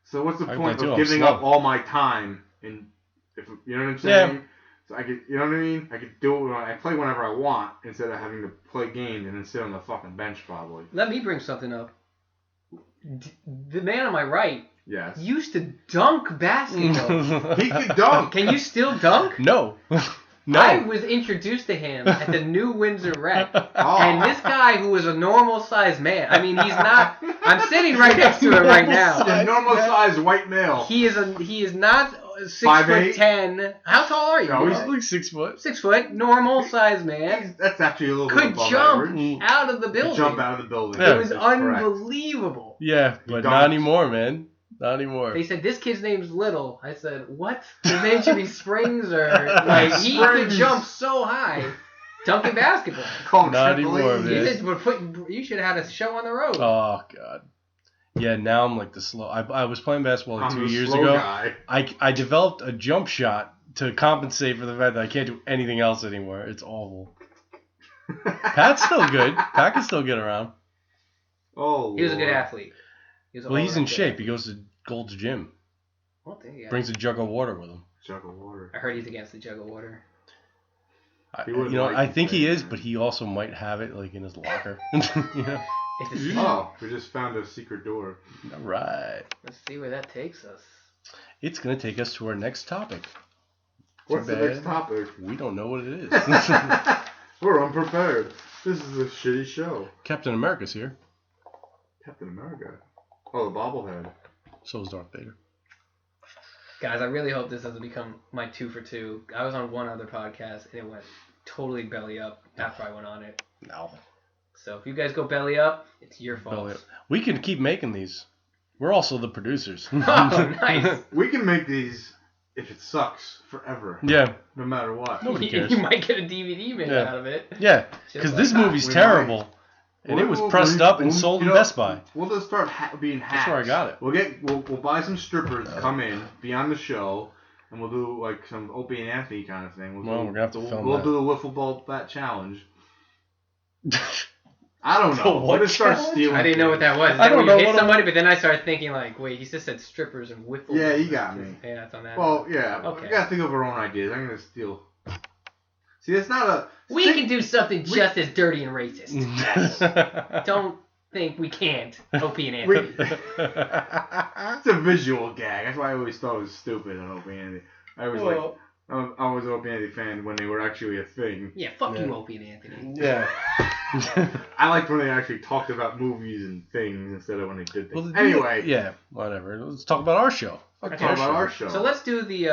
So what's the point of giving up all my time? And if you know what I'm saying? Yeah. So I could, you know what I mean? I could do it. I play whenever I want instead of having to play games and then sit on the fucking bench probably. Let me bring something up. The man on my right. Yes. Used to dunk basketball. He could dunk. Can you still dunk? No. No. I was introduced to him at the New Windsor Rec. And this guy who was a normal-sized man, I mean, he's not... I'm sitting right next to him right now. A normal-sized white male. He is not 6'10". How tall are you? No, he's like 6 foot. 6 foot, normal-sized man. That's actually a little bit could above jump average. out of the building. Could jump out of the building. Yeah. It was unbelievable. Yeah, but not anymore, man. Not anymore. They said, this kid's name's Little. I said, what? His name should be Springs or... he could jump so high. Dunking basketball. Not anymore, man. You should have had a show on the road. Oh, God. Yeah, now I'm like the slow... I was playing basketball 2 years ago. Guy. I developed a jump shot to compensate for the fact that I can't do anything else anymore. It's awful. Pat's still good. Pat can still get around. Oh, he was a good athlete. He's in shape. He goes to Gold's Gym. Well, there you go. Brings a jug of water with him. Jug of water. I heard he's against the jug of water. I think he is, but he also might have it in his locker. Oh, we just found a secret door. All right. Let's see where that takes us. It's going to take us to our next topic. What's the next topic? We don't know what it is. We're unprepared. This is a shitty show. Captain America's here. Captain America? Oh, the bobblehead. So is Darth Vader. Guys, I really hope this doesn't become my 2 for 2. I was on one other podcast and it went totally belly up after I went on it. No. So if you guys go belly up, it's your fault. Belly up. We can keep making these. We're also the producers. Oh, nice. We can make these if it sucks forever. Yeah. No matter what. Nobody cares. You might get a DVD made out of it. Yeah, because this movie's terrible. And it was pressed up and sold in Best Buy. We'll just start being hacks. That's where I got it. We'll buy some strippers to come in, be on the show, and we'll do like some Opie and Anthony kind of thing. We're gonna have to film We'll that. do the wiffle ball bat challenge. I don't know. What We'll just start challenge? stealing. I didn't know what that was. I don't know You hit what somebody, but then I started thinking like, wait, he just said strippers and wiffle. Yeah, you got me. Yeah, that's on that. Well, yeah. Okay. We gotta think of our own ideas. I'm gonna steal. See, it's not a. We can do something just as dirty and racist. Don't think we can't. Opie and Anthony. It's a visual gag. That's why I always thought it was stupid on Opie and Anthony. I was I was an Opie and Anthony fan when they were actually a thing. Yeah, fuck you, Opie and Anthony. Yeah. I liked when they actually talked about movies and things instead of when they did things. Well, anyway. Yeah, whatever. Let's talk about our show. Let's talk about our show. So let's do the.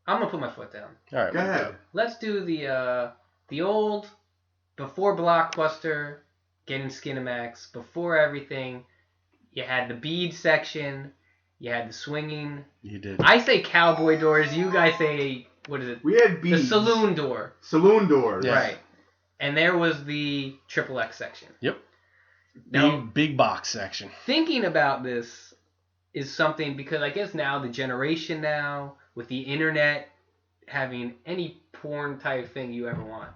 I'm gonna put my foot down. All right. Go ahead. Let's do the old, before Blockbuster, getting Skinamax, before everything. You had the bead section. You had the swinging. You did. I say cowboy doors. You guys say, what is it? We had beads. The saloon door. Saloon doors. Yeah. Right. And there was the XXX section. Yep. Now, Big box section. thinking about this is something, because I guess now the generation now, with the internet, having any porn type thing you ever want,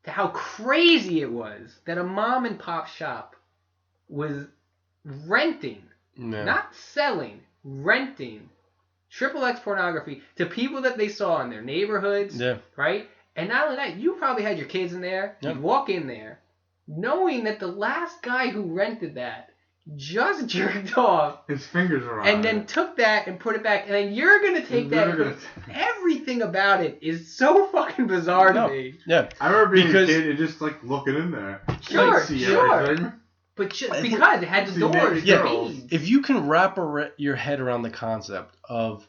to how crazy it was that a mom and pop shop was renting, not selling, renting XXX pornography to people that they saw in their neighborhoods, right? And not only that, you probably had your kids in there. Yep. You'd walk in there knowing that the last guy who rented that just jerked off. His fingers are on and then took that and put it back. And then you're going to take that. Everything about it is so fucking bizarre to me. Yeah. I remember being a kid and just like looking in there. Sure. Everything. But just because it had the doors. Yeah. If you can wrap your head around the concept of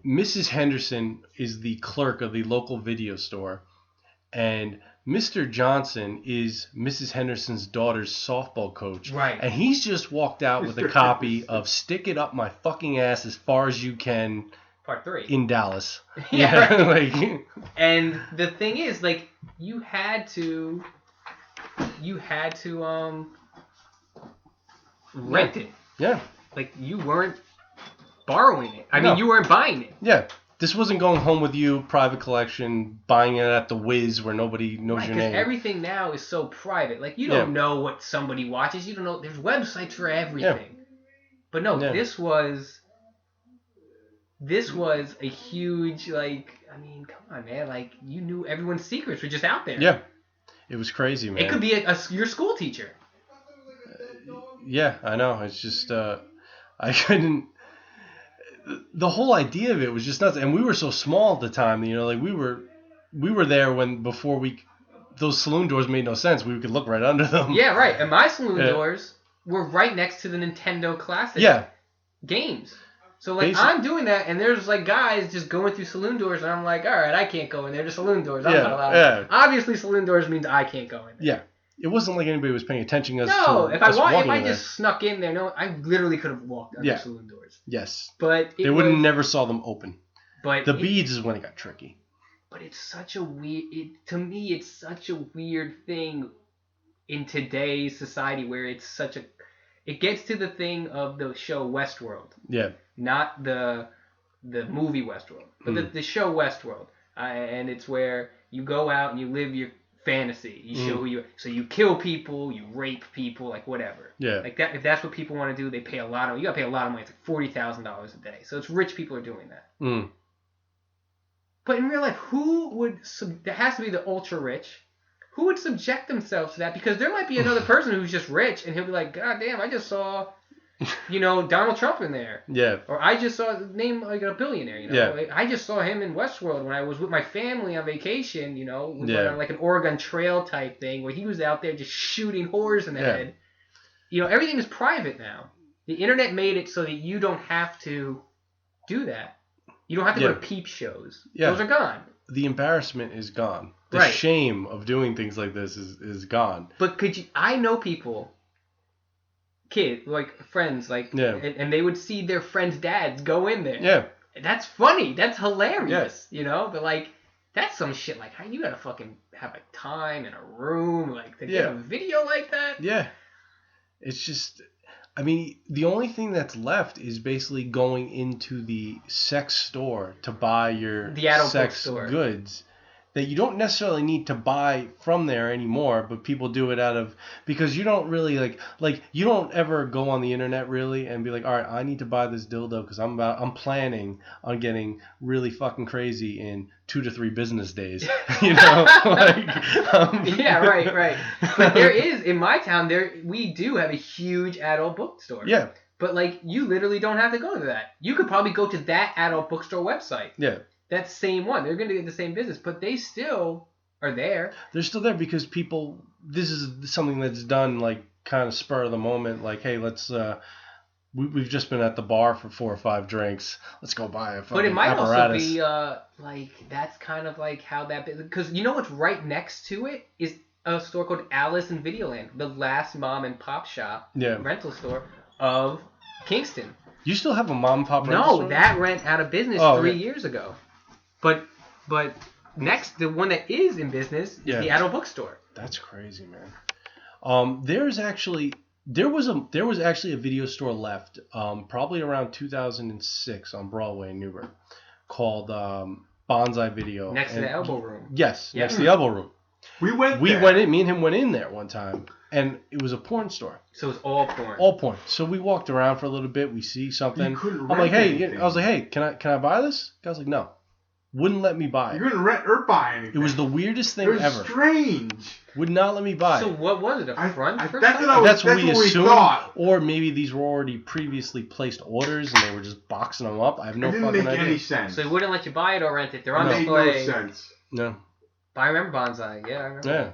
Mrs. Henderson is the clerk of the local video store, and Mr. Johnson is Mrs. Henderson's daughter's softball coach. Right. And he's just walked out with a copy of Stick It Up My Fucking Ass As Far As You Can Part 3. in Dallas. Yeah. Like, and the thing is, like, you had to rent it. Yeah. Like, you weren't borrowing it. I mean, you weren't buying it. Yeah. This wasn't going home with you, private collection, buying it at the Whiz where nobody knows your name. Because everything now is so private. Like, you don't know what somebody watches. You don't know. There's websites for everything. Yeah. But no, this was a huge, like, I mean, come on, man. Like, you knew everyone's secrets were just out there. Yeah. It was crazy, man. It could be your school teacher. Yeah, I know. It's just, I couldn't. The whole idea of it was just nuts, and we were so small at the time. You know, like we were there before those saloon doors made no sense. We could look right under them. Yeah, right. And my saloon doors were right next to the Nintendo Classic games. So like I'm doing that, and there's like guys just going through saloon doors, and I'm like, all right, I can't go in there. They're saloon doors. I'm not allowed. Yeah. Obviously, saloon doors means I can't go in there. Yeah. It wasn't like anybody was paying attention to us. No, if I just snuck in there, I literally could have walked under saloon doors. Yes. But they would have never saw them open. But the beads is when it got tricky. But it's such a weird. To me, it's such a weird thing in today's society where it's such a. It gets to the thing of the show Westworld. Yeah. Not the movie Westworld, but the show Westworld, and it's where you go out and you live your fantasy. You show who you. So you kill people, you rape people, like whatever. Yeah. Like that. If that's what people want to do, they pay a lot of. You got to pay a lot of money. It's like $40,000 a day. So it's rich people are doing that. Mm. But in real life, who would? There has to be the ultra rich. Who would subject themselves to that? Because there might be another person who's just rich, and he'll be like, God damn, I just saw Donald Trump in there. Yeah. Or I just saw name like a billionaire. Yeah. I just saw him in Westworld when I was with my family on vacation. We went Yeah. on like an Oregon Trail type thing where he was out there just shooting whores in the head. Everything is private now. The internet made it so that you don't have to do that. You don't have to go to peep shows. Yeah. Those are gone. The embarrassment is gone. The shame of doing things like this is gone. But I know people, kids, like friends, and they would see their friends' dads go in there. Yeah. That's funny. That's hilarious. But like, that's some shit. Like, how you gotta fucking have a time in a room, like, to get a video like that? Yeah. It's just, I mean, the only thing that's left is basically going into the sex store to buy your sex goods that you don't necessarily need to buy from there anymore, but people do it because you don't really like you don't ever go on the internet really and be like, all right, I need to buy this dildo because I'm planning on getting really fucking crazy in 2 to 3 business days. Yeah, right. But there is in my town we do have a huge adult bookstore. Yeah. But like, you literally don't have to go to that. You could probably go to that adult bookstore website. Yeah. That same one. They're going to get the same business, but they still are there. They're still there because people, this is something that's done like kind of spur of the moment. Like, hey, let's, we've just been at the bar for 4 or 5 drinks. Let's go buy a fucking But it might apparatus. also be, like, that's kind of like how that, because what's right next to it is a store called Alice in Videoland, the last mom and pop shop rental store of Kingston. You still have a mom and pop rental store? No, that went out of business 3 years ago. But next, the one that is in business is the adult bookstore. That's crazy, man. There was actually a video store left, probably around 2006 on Broadway in Newburgh, called Bonsai Video. Next to the Elbow Room. Yes, next to the Elbow Room. We went in. Me and him went in there one time, and it was a porn store. So it's all porn. All porn. So we walked around for a little bit. We see something. You couldn't I'm rent like, hey, anything. I was like, hey, can I buy this? The guy's like, no. Wouldn't let me buy it. You couldn't rent or buy anything. It was the weirdest thing it was ever. Strange. Would not let me buy it. So what was it? A front for that's something? That's what we assumed. Thought. Or maybe these were already previously placed orders and they were just boxing them up. I have no fucking idea. It didn't make any sense. So they wouldn't let you buy it or rent it. They're on display. display. It made no sense. No. But I remember Bonsai. Yeah, I remember. Yeah.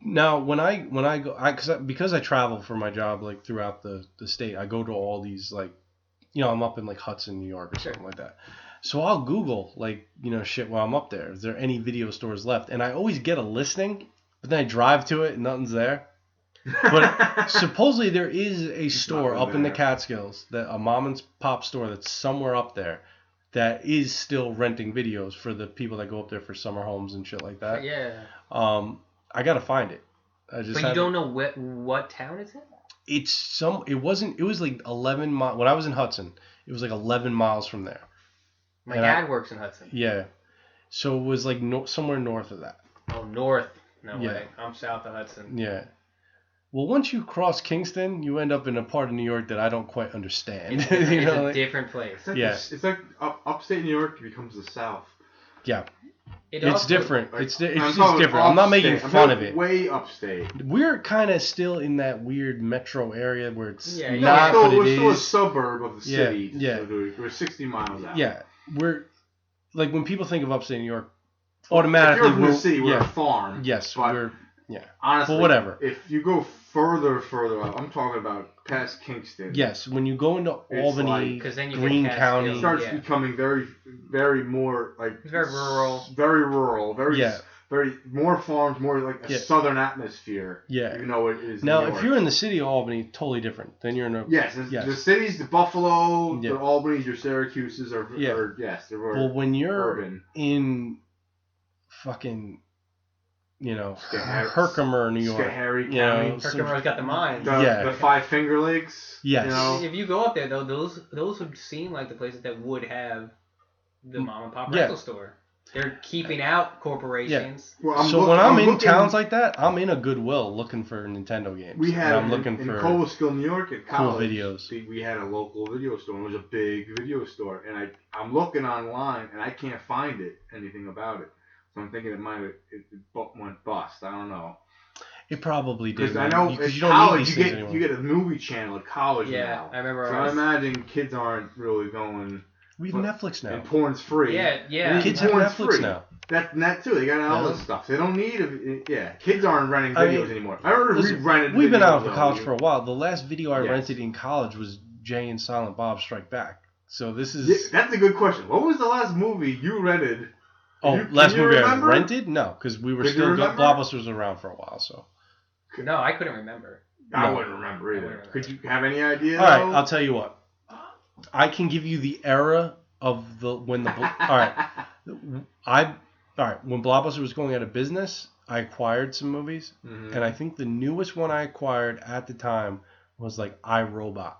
Now, when I go, because I travel for my job like throughout the state, I go to all these like, I'm up in like Hudson, New York or something like that. So I'll Google like, shit while I'm up there. Is there any video stores left? And I always get a listing, but then I drive to it and nothing's there. But supposedly there is a store up in the Catskills, a mom and pop store that's somewhere up there that is still renting videos for the people that go up there for summer homes and shit like that. Yeah. I gotta find it. But you don't know what town it's in? It was like 11 miles. When I was in Hudson, it was like 11 miles from there. My dad works in Hudson. Yeah. So it was like somewhere north of that. Oh, north. No way. I'm south of Hudson. Yeah. Well, once you cross Kingston, you end up in a part of New York that I don't quite understand. It's a different place. It's like upstate New York becomes the South. Yeah. It's different. Like, it's just different. I'm not making fun of it. Way upstate. We're kind of still in that weird metro area where it's but it is. Still a suburb of the city. Yeah. So we're 60 miles out. Yeah. We're like when people think of upstate New York, automatically if you're from the city, we're a farm. Yes, but yeah. Honestly, but whatever. If you go further up, I'm talking about past Kingston. Yes, when you go into Albany, Greene County, it starts becoming very, very more like very rural. Very rural. Very more farms, more like a southern atmosphere. Yeah. Even though it is. Now, if you're in the city of Albany, totally different. Then you're in a the cities, the Buffalo, the Albany's, your Syracuses are well, when you're urban. In fucking Herkimer, New York. Schoharie County. Herkimer's got the mines. The Five Finger Lakes. Yes. If you go up there, though, those would seem like the places that would have the mom and pop rental store. They're keeping out corporations. Yeah. Well, when I'm in towns like that, I'm in a Goodwill looking for Nintendo games. We had I'm looking in for Coalskill, New York, at college. Cool videos. We had a local video store. It was a big video store, and I'm looking online, and I can't find anything about it. So I'm thinking it went bust. I don't know. It probably did. Because I know because in you don't college need these you things get anymore. you get a movie channel at college Yeah, now. I remember. So I imagine kids aren't really going. We have Netflix now. And porn's free. Yeah. Kids have porn's Netflix free. now. That too. They got all this stuff. They don't need kids aren't renting videos anymore. I remember we've been out of videos, college for a while. The last video I rented in college was Jay and Silent Bob Strike Back. So this is... Yeah, that's a good question. What was the last movie you rented? Last movie I rented? No, because we were still... Blockbuster was around for a while, so... No, I couldn't remember. I wouldn't remember either. Could you have any idea? All right, I'll tell you what. I can give you the era of when Blockbuster was going out of business, I acquired some movies, and I think the newest one I acquired at the time was like iRobot.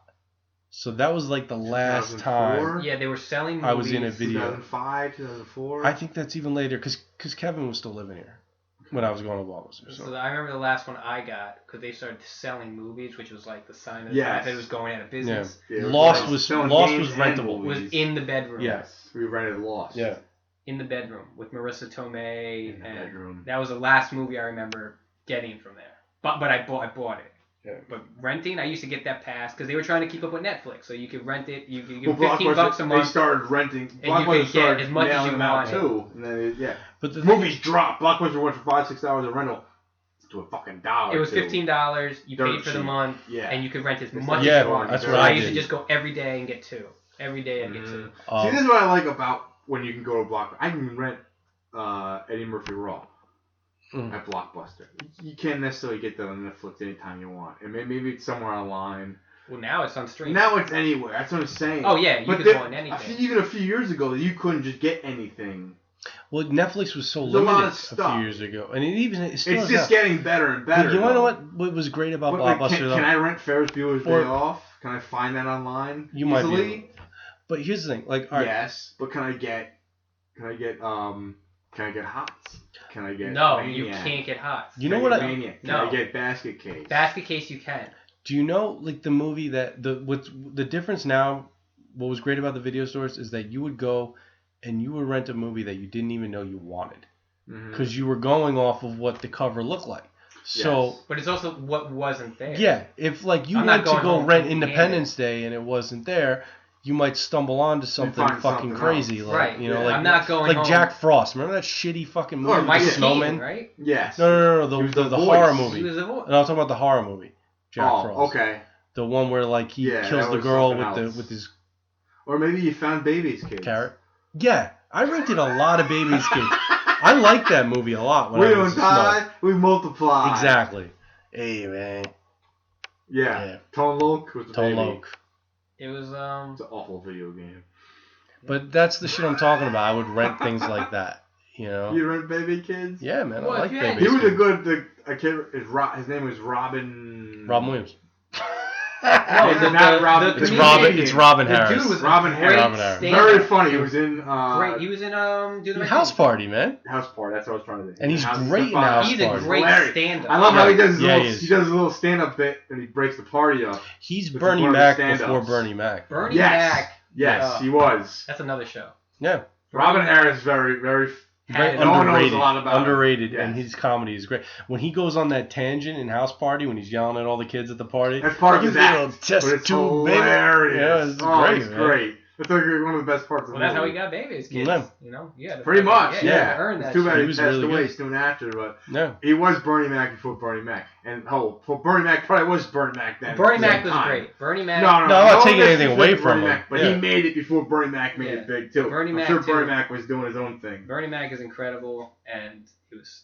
So that was like the last time they were selling movies. I was in a video. 2005, 2004? I think that's even later because Kevin was still living here when I was going to Blockbuster. So I remember the last one I got because they started selling movies, which was like the sign of the fact that it was going out of business. Yeah. Lost was rentable. Was in the bedroom. Yes. We rented Lost. Yeah. In the bedroom with Marissa Tomei. Bedroom. That was the last movie I remember getting from there. But I bought it. Yeah. But renting, I used to get that pass because they were trying to keep up with Netflix, so you could rent it. You could give $15 a month. They started renting. And you could get as much as you wanted too. And then but the movies dropped. Blockbuster went from $5-6 a rental to a fucking $1. It was $15. You paid for the month, and you could rent as much as you wanted. That's so what I did. used to just go every day and get two. Every day I'd get two. See, this is what I like about when you can go to Blockbuster. I can rent Eddie Murphy Raw. At Blockbuster. You can't necessarily get that on Netflix anytime you want. And maybe it's somewhere online. Well, now it's on streaming. Now it's anywhere. That's what I'm saying. Oh, yeah. You could go on anything. Even a few years ago, you couldn't just get anything. Well, Netflix was so limited a few years ago. And it's just getting better and better. But you want to know what was great about Blockbuster, though? Can I rent Ferris Bueller's Day Off? Can I find that online you easily? Might be able. But here's the thing. Like, all right. Yes, but can I get H.O.T.S? Can I get Maniac? You can't get H.O.T.S. You know what Can I get Basket Case? Basket Case you can. Do you know like the movie what's the difference now? What was great about the video stores is that you would go and you would rent a movie that you didn't even know you wanted because you were going off of what the cover looked like. So, but it's also what wasn't there. Yeah, if like you went to go rent Independence Day and it wasn't there, you might stumble onto something fucking crazy, else. like like I'm not going like home. Jack Frost. Remember that shitty fucking movie with the snowman? Right? Yes. No. The horror movie. He was the voice. And I'm talking about the horror movie. Jack Frost. Okay. The one where like he kills the girl with his. Or maybe you found Baby's Kids. Carrot. Yeah, I rented a lot of Baby's Kids. I liked that movie a lot. When we I was don't die, we multiply. Exactly. Hey man. Yeah. Tone Loc was the Tone baby. Loc. It was It's an awful video game. But that's the shit I'm talking about. I would rent things like that. You know. You rent Baby Kids? Yeah, man. I like Baby Kids. He was a good. His name was Robin. Robin Williams. No, it's not Robin. It's Robin Harris. The dude was Robin Harris. Very funny. He was in. Great. He was in House Party, man. House Party. That's what I was trying to do. And he's great in House Party. He's a great stand-up. I love how he does his little stand-up bit and he breaks the party up. He's Bernie Mac before Bernie Mac. Bernie Mac. Yes, he was. That's another show. Yeah. Robin Harris, very underrated, and his comedy is great. When he goes on that tangent in House Party, when he's yelling at all the kids at the party, that's part of his act. Test but it's tube, hilarious. Yeah, it's great. That's like one of the best parts of the movie. That's how he got Baby's Kids. Yeah. You know, pretty much. Yeah. Earned that. It's too bad he was passed really away good. soon after, but no, he was Bernie Mac before Bernie Mac, and Bernie Mac probably was Bernie Mac then. Bernie Mac was great. Bernie Mac. No, I'm not taking anything away from him. But he made it before Bernie Mac made it big too. Bernie Mac I'm sure Bernie Mac was doing his own thing. Bernie Mac is incredible, and it was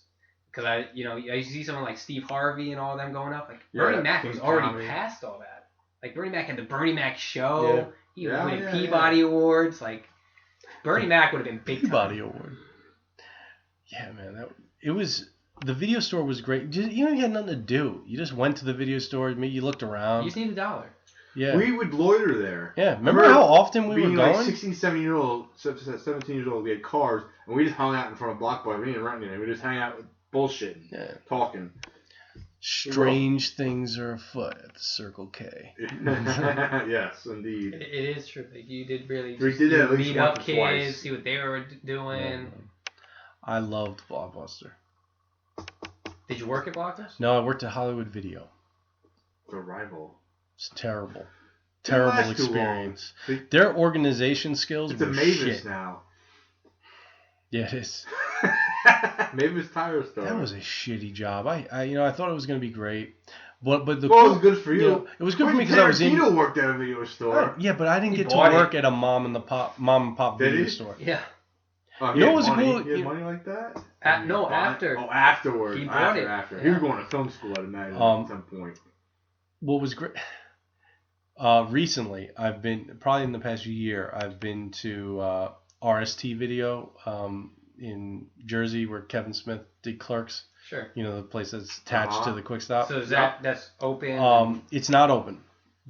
because I used to see someone like Steve Harvey and all them going up. Like Bernie Mac was already past all that. Like Bernie Mac had the Bernie Mac show. Yeah. He was winning Peabody Awards. Like Bernie Mac would have been big Peabody time. Award. Yeah, man, it was. The video store was great. You had nothing to do. You just went to the video store. Maybe you looked around. You just need $1. Yeah. We would loiter there. Yeah. Remember how often we were going? Being like 16, 17 years old, we had cars, and we just hung out in front of Blockbuster. We didn't rent anything. We just hang out bullshitting, talking. Strange things are afoot at the Circle K. Yes, indeed. It is true. Like you did really. We did that at least meet up once or kids, twice. see what they were doing. Yeah. I loved Blockbuster. Did you work at Blockers? No, I worked at Hollywood Video. The rival. It's terrible. Didn't Terrible last too experience. long. Their organization skills It's were a Mavis shit. now. Yeah, it is. Mavis Tire Store. That was a shitty job. I thought it was going to be great. But the it was good for you. It was good for me because I was in. Tarantino worked at a video store. Yeah, but I didn't get to bought work at a mom and pop Did video he? store. Yeah. Oh, You know what was money? cool? He had money like that? No, after. Oh, afterwards. He bought it. After. Yeah. He was going to film school, I'd imagine, at some point. What was great? Recently, I've been probably in the past year. I've been to RST Video in Jersey, where Kevin Smith did Clerks. Sure. You know, the place that's attached to the Quick Stop. So is that's open? It's not open.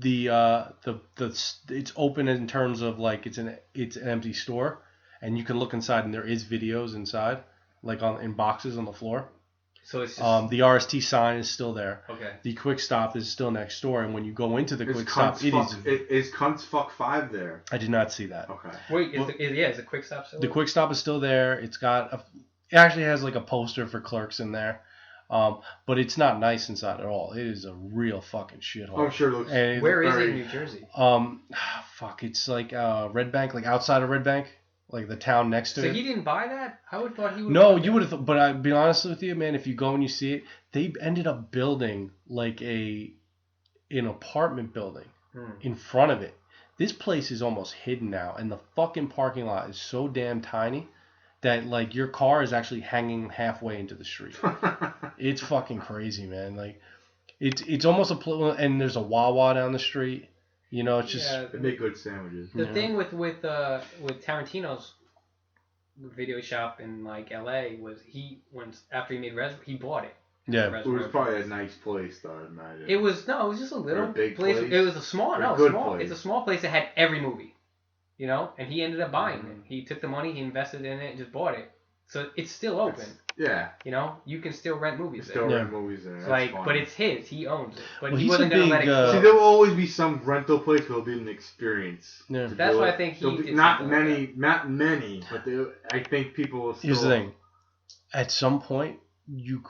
It's open in terms of like it's an empty store, and you can look inside, and there is videos inside, like in boxes on the floor. So it's just, the RST sign is still there. okay. The Quick Stop is still next door, and when you go into the Is Quick Stop, Is Cunts Fuck 5 there? I did not see that. Okay. Wait, is the Quick Stop still? The Quick Stop is still there. It actually has like a poster for Clerks in there, but it's not nice inside at all. It is a real fucking shithole. I'm sure it looks. Where is it in New Jersey? It's like Red Bank, like outside of Red Bank, like the town next to it. So he didn't buy that? I would have thought he would. No, you would have. But I'll be honest with you, man. If you go and you see it, they ended up building like an apartment building in front of it. This place is almost hidden now, and the fucking parking lot is so damn tiny that like your car is actually hanging halfway into the street. It's fucking crazy, man. Like it's almost and there's a Wawa down the street. You know, it's just They make good sandwiches. The thing with Tarantino's video shop in like LA was after he made he bought it. yeah. It was probably a nice place, though, I'd imagine. It was just a little big place. place? It was a small Place. It's a small place that had every movie, you know. And he ended up buying it. He took the money, he invested in it, and just bought it. So it's still open. Yeah. You know, you can still rent movies there. Rent movies there. Like, but it's his. He owns it. But Well, he he's wasn't a gonna let it big, go. See, there will always be some rental place where it'll be an experience. Yeah. to That's do why it. I think he There'll be- did not something like many, but I think people will still. Here's the thing. At some point, you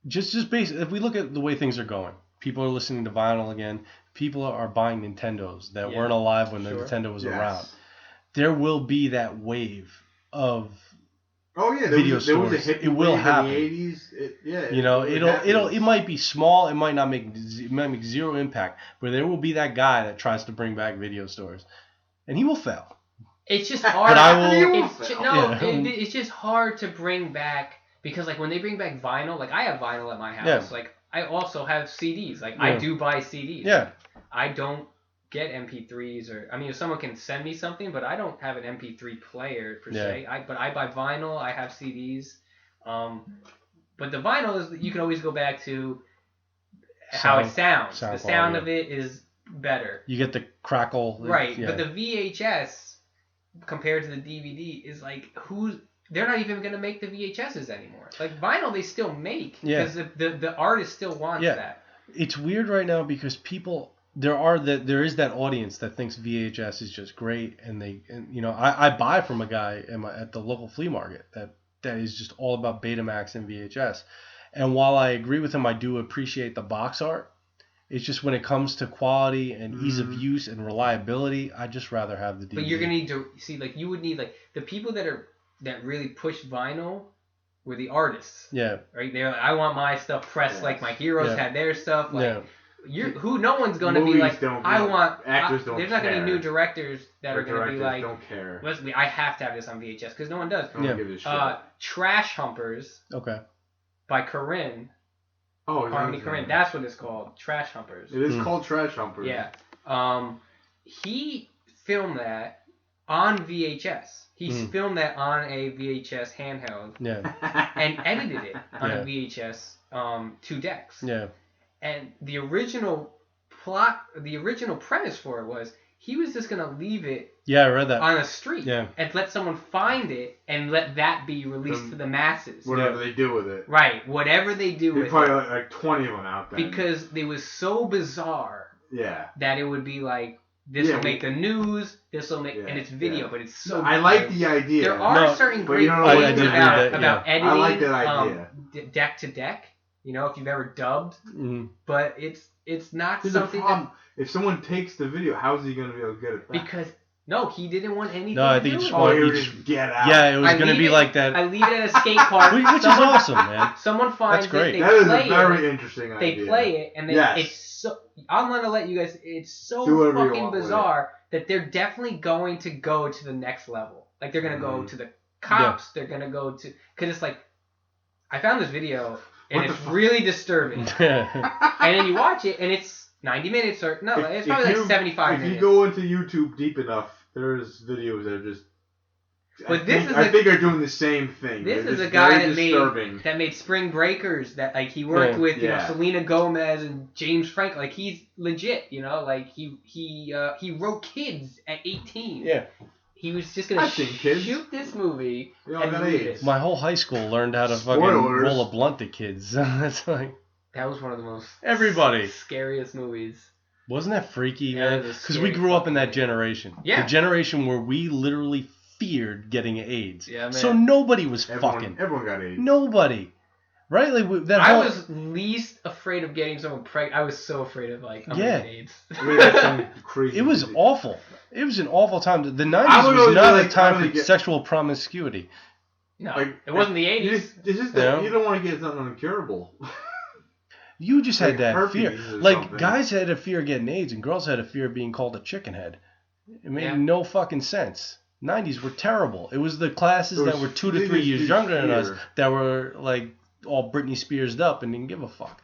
just basically, if we look at the way things are going, people are listening to vinyl again. People are buying Nintendos that weren't alive when the Nintendo was around. There will be that wave of Oh yeah, video there was a stores. hit It will wave happen. in the 80s. You know, it happens. it might be small. It might make zero impact, but there will be that guy that tries to bring back video stores, and he will fail. It's just hard. But I will. It's just hard to bring back because like when they bring back vinyl, like I have vinyl at my house. Yeah. Like I also have CDs. Like I do buy CDs. Yeah. I don't get MP3s if someone can send me something, but I don't have an MP3 player per se. But I buy vinyl. I have CDs. But the vinyl is you can always go back to how it sounds. The sound of it is better. You get the crackle. Right, Yeah. but the VHS compared to the DVD is like they're not even gonna make the VHSs anymore. Like vinyl, they still make because the artist still wants that. It's weird right now because people there is that audience that thinks VHS is just great, and I buy from a guy at the local flea market that is just all about Betamax and VHS. And while I agree with him, I do appreciate the box art. It's just when it comes to quality and ease of use and reliability, I'd just rather have the DVD. But you're gonna need to see, like, you would need, like, the people that really push vinyl were the artists. Yeah. Right? They're like, I want my stuff pressed like my heroes had their stuff. Like, no one's gonna Movies be like, actors don't there's not gonna be new directors that are gonna be like, don't care. Listen, I have to have this on VHS because no one does. Don't give a shit. Trash Humpers. Okay. By Corinne. Oh, Harmony Corinne. That's what it's called. Trash Humpers. It is called Trash Humpers. Yeah. He filmed that on VHS. He filmed that on a VHS handheld. Yeah. And edited it on a VHS 2 decks. Yeah. And the original premise for it was he was just gonna leave it. Yeah, I read that. On a street. Yeah. And let someone find it and let that be released to the masses. Whatever they do with it. Right. Whatever they do with it. There's probably like 20 of them out there. Because it was so bizarre. Yeah. That it would be like, this will make the news. This will make, and it's video, but it's so. I like the idea. There are certain great things about editing. I like that idea. Deck to deck. You know, if you've ever dubbed, but it's not There's something a problem. If someone takes the video, how's he gonna be able to get it back? because no, he didn't want anything. No, I to think do he just with it. wanted he to would just get out. Yeah, it was going to be like that. I leave it at a skate park, which is awesome, man. Someone finds That's great. it. They That is play a very it. interesting idea. They play it, and it's so. I'm gonna let you guys. It's so Do whatever you fucking want with bizarre that they're definitely going to go to the next level. Like they're gonna go to the cops. They're gonna go to because it's like I found this video and it's really disturbing. And then you watch it and it's 90 minutes or no, it's probably like 75 minutes. If you go into YouTube deep enough, there's videos that are just. But I think are doing the same thing. This They're is a just guy very that made Spring Breakers. That like he worked with you know Selena Gomez and James Franco. Like he's legit. You know, like he wrote Kids at 18. Yeah. He was just gonna Kids. shoot this movie. They all got AIDS. My whole high school learned how to fucking roll a blunt to kids. That's like that was one of the most scariest movies. Wasn't that freaky, man? Because we scary grew up in that generation. Yeah. The generation where we literally feared getting AIDS. Yeah, man. So nobody was fucking. Everyone got AIDS. Nobody. Right? Like I was least afraid of getting someone pregnant. I was so afraid of like AIDS. It was awful. It was an awful time. The 90s was not a time for sexual promiscuity. No, it wasn't the 80s. It's just that you don't want to get something incurable. You just had that fear. Like, something. guys had a fear of getting AIDS, and girls had a fear of being called a chicken head. It made no fucking sense. 90s were terrible. It was the classes that were 2 to 3 years younger than us that were, like, all Britney Spears up and didn't give a fuck.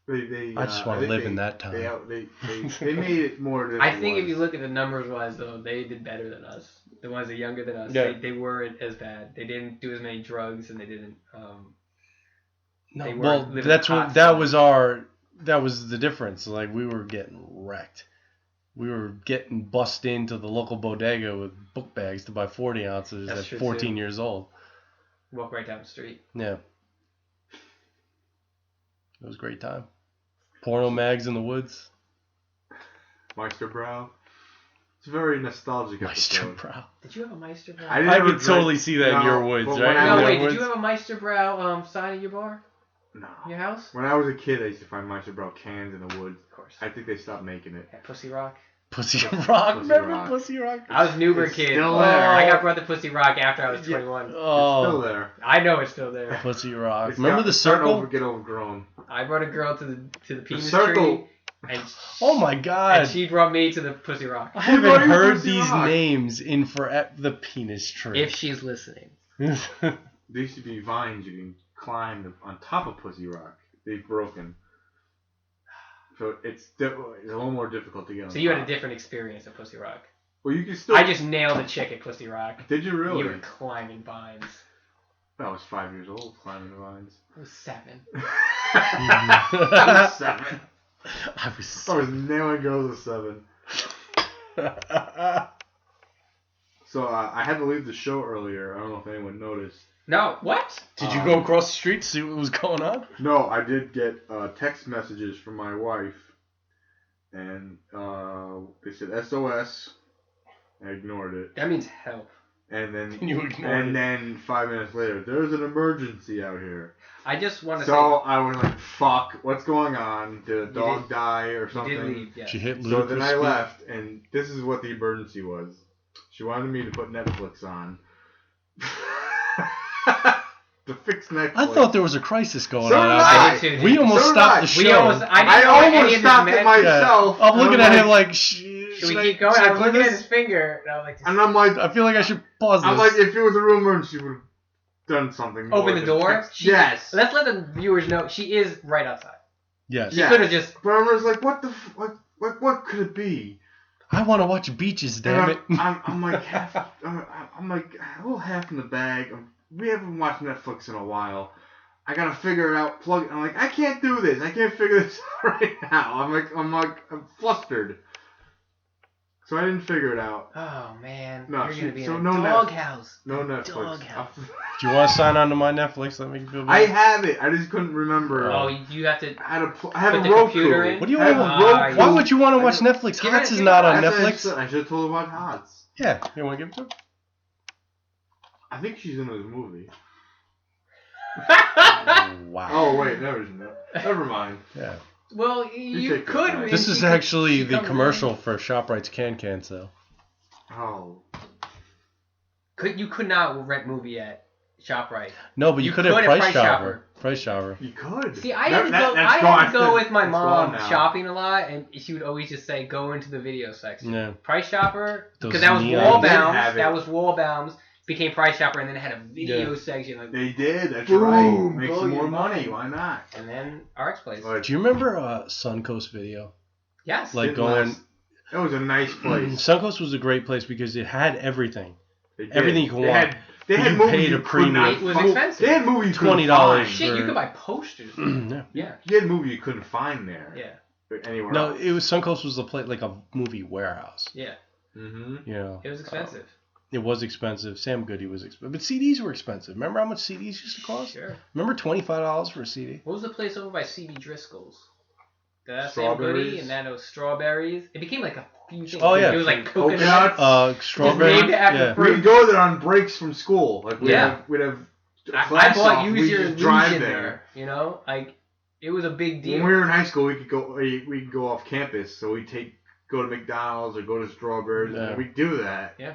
I just want to live in that time. They made it more than I think if you look at the numbers-wise, though, they did better than us. The ones that are younger than us, they weren't as bad. They didn't do as many drugs, and they didn't... No, well, that was the difference. Like, we were getting wrecked. We were getting bussed into the local bodega with book bags to buy 40 ounces at 14 years old. Walk right down the street. Yeah. It was a great time. Porno mags in the woods. Meisterbrow. It's a very nostalgic episode. Meisterbrow. Did you have a Meisterbrow? I could totally see that in your woods, right? No, wait, did you have a Meisterbrow sign at your bar? No. Your house? When I was a kid, I used to find Meisterbrow cans in the woods. Of course. I think they stopped making it. At Pussy Rock? Pussy Rock. Remember Pussy Rock? I was a Newburgh kid. Still there. I got brought to Pussy Rock after I was 21. Oh. It's still there. I know it's still there. Pussy Rock. Remember the circle? Get overgrown. I brought a girl to the penis circle. tree. And oh my god. And she brought me to the Pussy Rock. I haven't heard these names in the penis tree. If she's listening. There used to be vines you can climb on top of Pussy Rock. They've broken. So it's a little more difficult to get on. So you had a different experience at Pussy Rock. Well, you can still... I just nailed a chick at Pussy Rock. Did you really? You were climbing vines. I was 5 years old climbing the vines. I was 7. I was 7. I was nailing girls at 7. So I had to leave the show earlier. I don't know if anyone noticed. No, what? Did you go across the street to see what was going on? No, I did get text messages from my wife, and they said SOS. I ignored it. That means help. And then you ignored it. Then 5 minutes later, there's an emergency out here. I just want to say. So I was like, "Fuck, what's going on? Did a dog die or something?" You did leave, yeah. She hit So then I left, and this is what the emergency was. She wanted me to put Netflix on. To fix Netflix. I thought there was a crisis going so on out there. We almost stopped the show. I almost stopped it myself. Yeah. I'm looking at him like, should we keep going? I'm looking at his finger, and I'm like, I feel like I should pause this. I'm like, if it was a real emergency, she would have done something. Open the door? Yes. Let's let the viewers know she is right outside. Yes. She could have just. But I was like, what could it be? I want to watch Beaches, damn it. I'm like I'm like a little half in the bag. We haven't watched Netflix in a while. I gotta figure it out. I'm like, I can't do this. I can't figure this out right now. I'm flustered. So I didn't figure it out. Oh man, no, you're gonna be in a no doghouse. No Netflix. Doghouse. Do you want to sign on to my Netflix? Let me feel better. I have it. I just couldn't remember. Oh, you have to. I have put a the Roku. computer in? What do you want? Why would you want to watch Netflix? HOTS is not on Netflix. I should have told her about HOTS. Yeah, you want to give it to her? I think she's in this movie. Wow. Oh wait, never mind. Yeah. Well, you could. This is actually the commercial for ShopRite's Can sale. Oh. You could not rent movie at ShopRite. No, but you could have Price Chopper. Price Chopper. You could. See, I had to go with my mom shopping a lot, and she would always just say, "Go into the video section." Yeah. Price Chopper, because that was wall bound. That was wall bound. Became Price Chopper, and then it had a video section. Like, they did. That's right. Make some more money. Why not? And then RX Place. Do you remember Suncoast Video? Yes. Like going. That was a nice place. Suncoast was a great place because it had everything. Everything you can want. They had movies It was expensive. They had movies $20. Shit, you could buy posters. Yeah. You had movies you couldn't find there. Yeah. Anywhere No, else. it was Suncoast was the place like a movie warehouse. Yeah. Mm-hmm. You know. It was expensive. It was expensive. Sam Goody was expensive. But CDs were expensive. Remember how much CDs used to cost? Sure. Remember $25 for a CD? What was the place over by CD Driscoll's? Sam Goody, and then it was Strawberries. It became like a few things. Oh, yeah. It was like coconuts. Strawberries. Yeah. We'd go there on breaks from school. Like we'd have I bought Use Your Illusion drive there. You know? Like, it was a big deal. When we were in high school, we could go off campus. So we'd go to McDonald's or go to Strawberries. Yeah. And we'd do that. Yeah.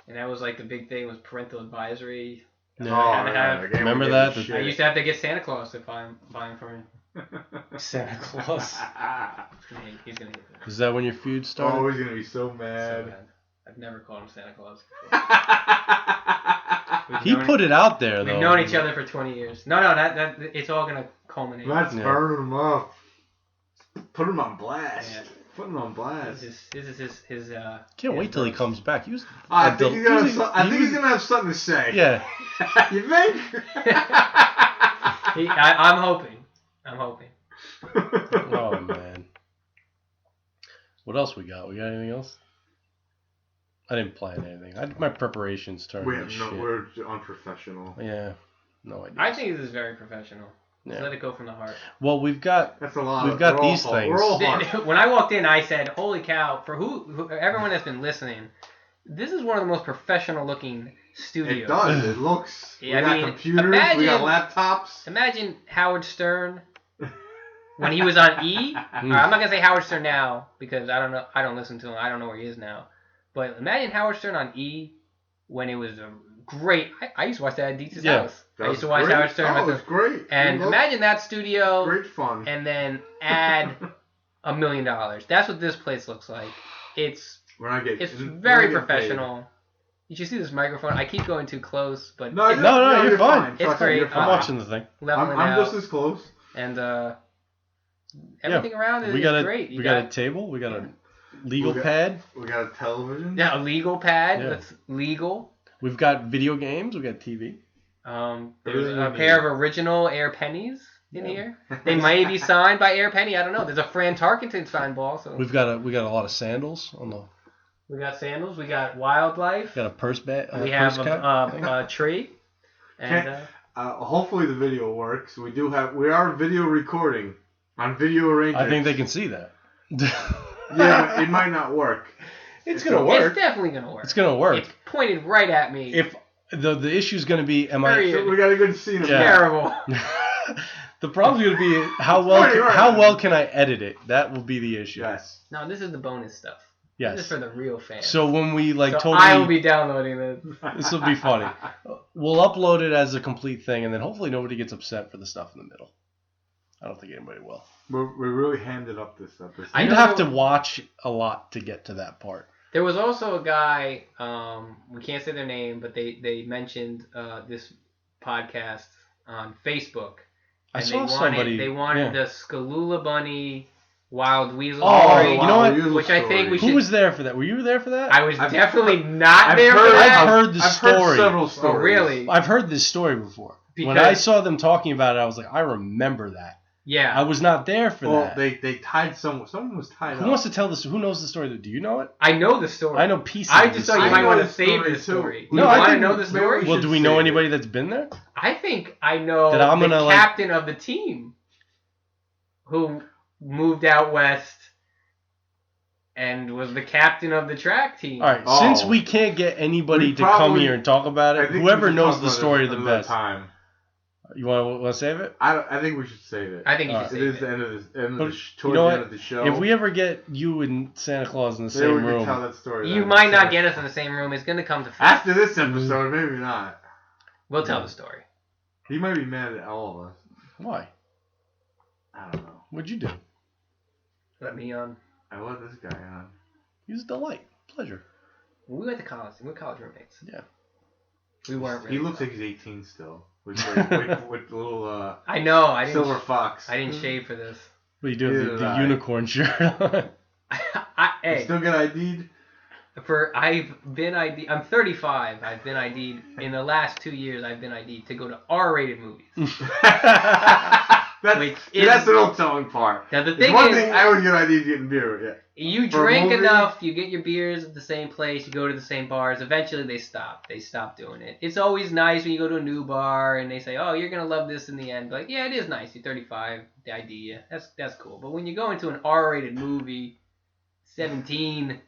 And that was like the big thing was parental advisory. Yeah. Remember that? I used to have to get Santa Claus to buy him for me. Santa Claus. He's gonna hate that. Is that when your feud started? Oh, he's gonna be so mad. I've never called him Santa Claus before. He put it out there, though. We've known each other for 20 years. No, that it's all gonna culminate. Let's burn him up. Put him on blast. Yeah. Put him on blast. This is his Can't wait till he comes back. I think he's gonna have something to say. Yeah. You think? I'm hoping. Oh man. What else we got? We got anything else? I didn't plan anything. My preparations turned into shit. We're unprofessional. Yeah. No idea. I think this is very professional. Just let it go from the heart. Well, we've got these things. We're all when I walked in, I said, "Holy cow!" For everyone that's been listening, this is one of the most professional looking studios. It does. It looks. Yeah, we got computers. We got laptops. Imagine Howard Stern when he was on E. I'm not gonna say Howard Stern now because I don't know. I don't listen to him. I don't know where he is now. But imagine Howard Stern on E when it was great. I used to watch that at Dietz's house. I used to watch Howard Stern. Oh, it was great. And imagine that studio. Great fun. And then add $1 million. That's what this place looks like. It's very professional. Paid. You should see this microphone. I keep going too close, but no, you're fine. It's great. I'm watching the thing. I'm just as close. And everything around it is great. We got a table. We got a legal pad. We got a television. Yeah, a legal pad. That's legal. We've got video games. We got TV. There's a pair of original Air Pennies in here. They might be signed by Air Penny. I don't know. There's a Fran Tarkenton signed ball. So we got a lot of sandals on the. We got sandals. We got wildlife. Got a purse bag. We have a tree. And hopefully the video works. We are video recording on Video Arranger. I think they can see that. Yeah, it might not work. It's gonna work. It's definitely gonna work. It's gonna work. It's pointed right at me. If the issue is gonna be, we got a good scene. Terrible. The problem's gonna be how well can I edit it? That will be the issue. Yes. No, this is the bonus stuff. Yes. This is for the real fans. So when we I will be downloading this. This will be funny. We'll upload it as a complete thing, and then hopefully nobody gets upset for the stuff in the middle. I don't think anybody will. We really handed up this episode. You'd have to watch a lot to get to that part. There was also a guy, we can't say their name, but they mentioned this podcast on Facebook. I saw somebody. They wanted the Skalula Bunny Wild Weasel story. You know what? Which I think we should... Who was there for that? Were you there for that? I was definitely not there for that. I've heard the story. I've heard several stories. Oh, really? I've heard this story before. When I saw them talking about it, I was like, I remember that. Yeah. I was not there for that. Well, they tied someone. Someone was tied up. Who wants to tell this? Who knows the story? Do you know it? I know the story. I know pieces. I just thought you might want to save the story. No, I didn't know the story. Well, do we know anybody that's been there? I think I know the captain of the team who moved out west and was the captain of the track team. All right, since we can't get anybody to come here and talk about it, whoever knows the story the best. You want to save it? I think we should save it. I think you should save it. It is the end of the end of the show. If we ever get you and Santa Claus in the maybe same we can room, tell that story. You might not get us in the same room. It's going to come to after this episode. Maybe not. We'll tell the story. He might be mad at all of us. why? I don't know. What'd you do? Let me on. I let this guy on. He was a delight, pleasure. We went to college. We were college roommates. Yeah. We weren't really. He looks like he's 18 still. With little I know. I didn't. silver fox. I didn't shave for this. What are you doing? The unicorn shirt on? Hey. You still get ID'd? I've been ID'd. I'm 35. I've been ID'd in the last 2 years. I've been ID'd to go to R-rated movies. That's the real telling part. Now the thing one is, thing I would get ID'd getting beer. Yeah. You drink enough, you get your beers at the same place, you go to the same bars. Eventually, they stop. They stop doing it. It's always nice when you go to a new bar and they say, "Oh, you're gonna love this in the end." Like, yeah, it is nice. You're 35. The idea that's cool. But when you go into an R-rated movie, 17.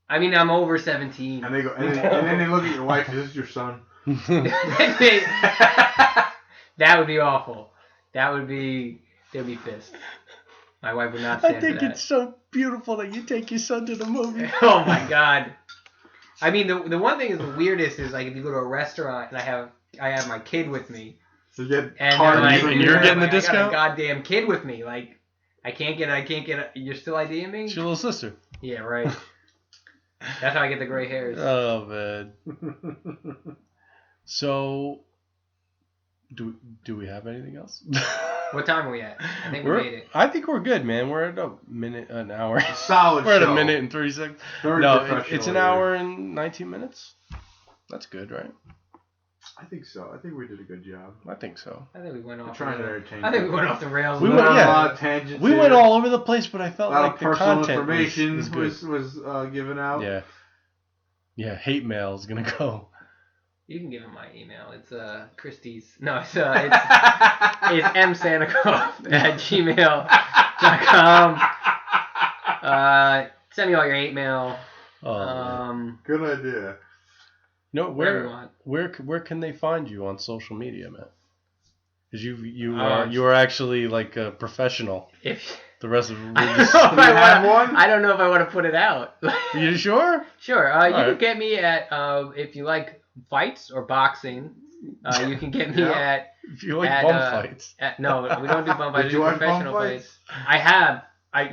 I mean, I'm over 17. And they go, and then they look at your wife. Is this your son? That would be awful. They'd be pissed. My wife would not stand I think for that. it's so beautiful that you take your son to the movie. Oh my god. I mean, the one thing is the weirdest is like if you go to a restaurant and I have my kid with me. So you get and you're getting the discount? I got a goddamn kid with me. Like I can't get. You're still IDing me? It's your little sister. Yeah, right. That's how I get the gray hairs. Oh man. So, do we have anything else? What time are we at? I think we made it. I think we're good, man. We're at an hour. Solid We're show. at a minute and 30 seconds. It's an hour and 19 minutes. That's good, right? I think so. I think we did a good job. I think so. I think we went off. Trying to entertain. I think we went off the rails. We went a lot of tangents. We went all over the place, but I felt a lot like of the personal content information was given out. Yeah. Yeah, hate mail is gonna go. You can give him my email. It's Christie's. No, it's msanikoff@gmail.com. Send me all your hate mail. Good idea. No, whatever you want. Where can they find you on social media, man? Because you are actually like a professional. The rest of them. I don't know if I want to put it out. You sure? Sure. You can get me at if you like fights or boxing. You can get me at. If you like bum fights. No, we don't do bum fights. Did you watch professional bum fights? I have.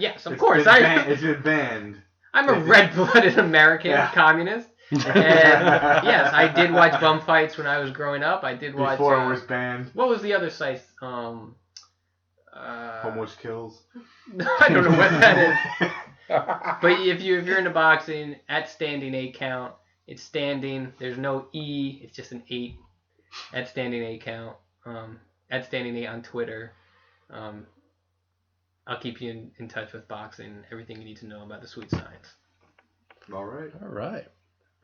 Yes, of course. It's been banned. I'm a red-blooded American communist. And yes, I did watch bum fights when I was growing up. I did watch. Before it was banned. What was the other site? Homeless Kills. I don't know what that is. But if you're into boxing, at standing 8 count, it's standing. There's no E. It's just an 8. At standing 8 count. At standing 8 on Twitter. I'll keep you in touch with boxing. Everything you need to know about the sweet science. All right.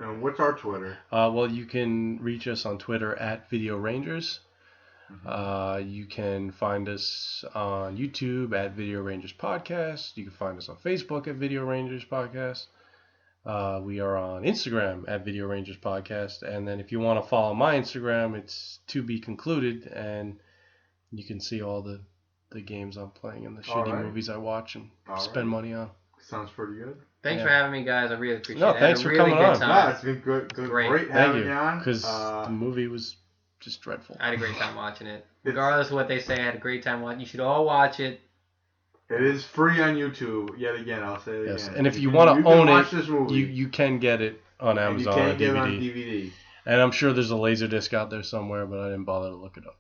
And what's our Twitter? Well, you can reach us on Twitter at Video Rangers. You can find us on YouTube at Video Rangers Podcast. You can find us on Facebook at Video Rangers Podcast. We are on Instagram at Video Rangers Podcast. And then if you want to follow my Instagram, it's to be concluded. And you can see all the games I'm playing and the shitty movies I watch and spend money on. Sounds pretty good. Thanks for having me, guys. I really appreciate it. Thanks for coming on. No, it's been great having you on. Because the movie was just dreadful. I had a great time watching it. Regardless of what they say, I had a great time watching it. You should all watch it. It is free on YouTube. Yet again, I'll say it again. And if you want to own it, movie. you can get it on Amazon and you can on get it on DVD. And I'm sure there's a Laserdisc out there somewhere, but I didn't bother to look it up.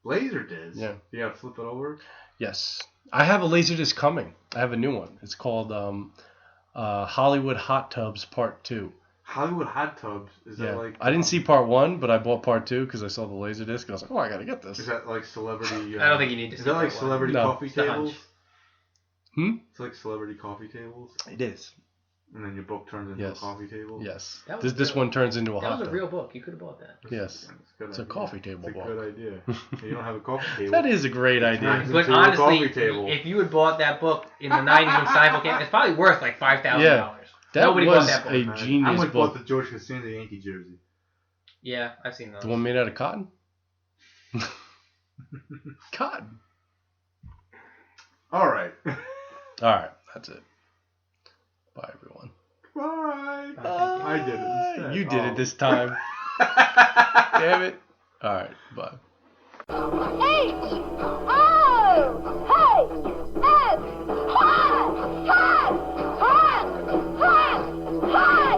Laserdisc? Yeah. You gotta flip it over? Yes. I have a Laserdisc coming. I have a new one. It's called Hollywood Hot Tubs Part 2. Hollywood Hot Tubs? Is that like... I didn't see Part 1, but I bought Part 2 because I saw the Laserdisc, and I was like, I gotta get this. Is that like celebrity... I don't think you need to see Is that like celebrity coffee tables? It's like celebrity coffee tables? It is. And then your book turns into a coffee table? Yes. This one turns into a hot tub. That was a real book. You could have bought that. Yes. It's a coffee table book. It's a good idea. You don't have a coffee table. That is a great idea. But honestly, if you had bought that book in the 90s when Seinfeld came, it's probably worth like $5,000. Yeah. Nobody was bought that book. A genius I book. would bought the George Costanza Yankee jersey. Yeah, I've seen those. The one made out of cotton? Cotton. All right. All right, that's it. Bye, everyone. Bye. Bye. I did it instead. You did it this time. Damn it. All right, bye. H-O-T-S. Hot! Hot! Hot! Hot! Hot!